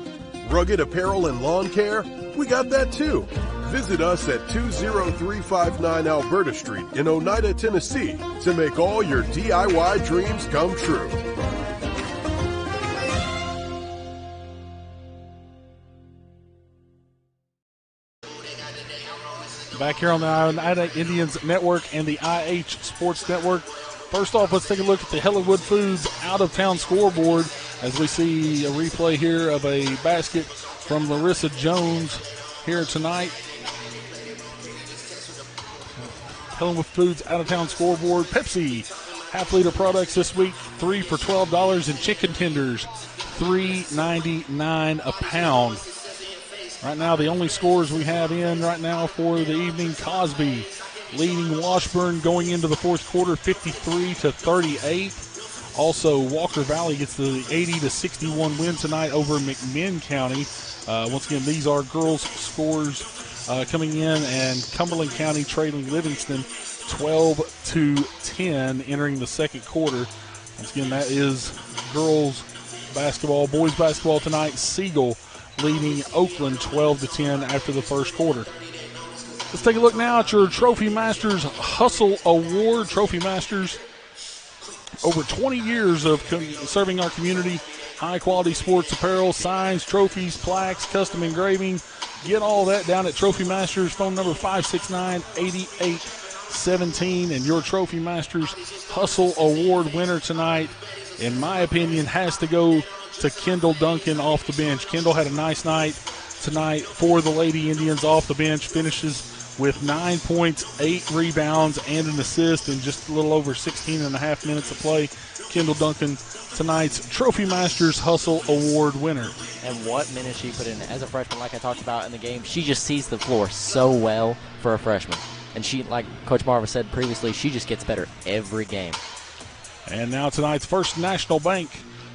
Rugged apparel and lawn care, we got that too. Visit us at 20359 Alberta Street in Oneida, Tennessee to make all your DIY dreams come true. Back here on the Oneida Indians Network and the IH Sports Network, First off, let's take a look at the Hellenwood Foods out-of-town scoreboard as we see a replay here of a basket from Larissa Jones here tonight. Hellenwood Foods out-of-town scoreboard. Pepsi half-liter products this week, 3 for $12, and chicken tenders, $3.99 a pound. Right now, the only scores we have in right now for the evening, Cosby leading Washburn going into the fourth quarter, 53-38. Also, Walker Valley gets the 80-61 win tonight over McMinn County. Once again, these are girls' scores coming in, and Cumberland County trailing Livingston 12-10 entering the second quarter. Once again, that is girls basketball. Boys basketball tonight, Siegel leading Oakland 12-10 after the first quarter. Let's take a look now at your Trophy Masters Hustle Award. Trophy Masters, over 20 years of serving our community. High-quality sports apparel, signs, trophies, plaques, custom engraving. Get all that down at Trophy Masters. Phone number 569-8817. And your Trophy Masters Hustle Award winner tonight, in my opinion, has to go to Kendall Duncan off the bench. Kendall had a nice night tonight for the Lady Indians off the bench. Finishes with 9 points, 8 rebounds, and an assist in just a little over 16 and a half minutes of play. Kendall Duncan, tonight's Trophy Masters Hustle Award winner. And what minutes she put in as a freshman, like I talked about in the game. She just sees the floor so well for a freshman. And she, like Coach Marva said previously, she just gets better every game. And now tonight's First National Bank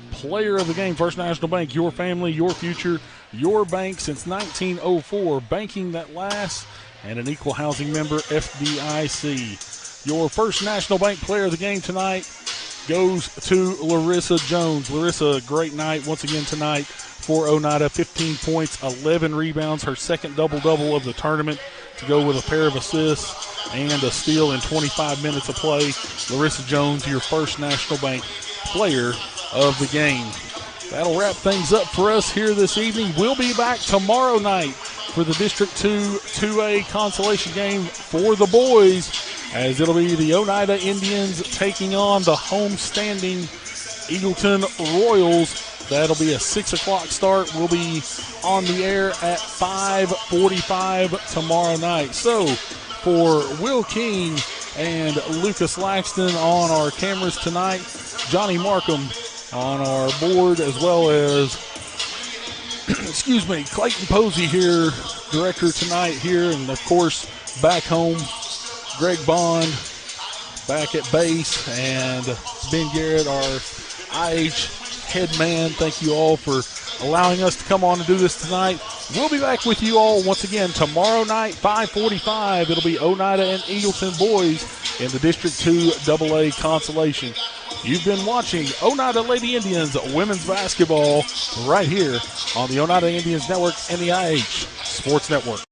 Player of the Game. First National Bank, your family, your future, your bank since 1904. Banking that lasts, and an equal housing member, FDIC. Your First National Bank Player of the Game tonight goes to Larissa Jones. Larissa, great night once again tonight for Oneida. 15 points, 11 rebounds, her second double-double of the tournament, to go with a pair of assists and a steal in 25 minutes of play. Larissa Jones, your First National Bank Player of the Game. That'll wrap things up for us here this evening. We'll be back tomorrow night for the District 2 2A consolation game for the boys, as it'll be the Oneida Indians taking on the homestanding Eagleton Royals. That'll be a 6 o'clock start. We'll be on the air at 5:45 tomorrow night. So for Will King and Lucas Laxton on our cameras tonight, Johnny Markham on our board, as well as Clayton Posey here, director tonight here, and of course back home, Greg Bond back at base, and Ben Garrett, our IH head man. Thank you all for allowing us to come on and do this tonight. We'll be back with you all once again tomorrow night, 5:45. It'll be Oneida and Eagleton boys in the District 2 AA consolation. You've been watching Oneida Lady Indians women's basketball right here on the Oneida Indians Network and the IH Sports Network.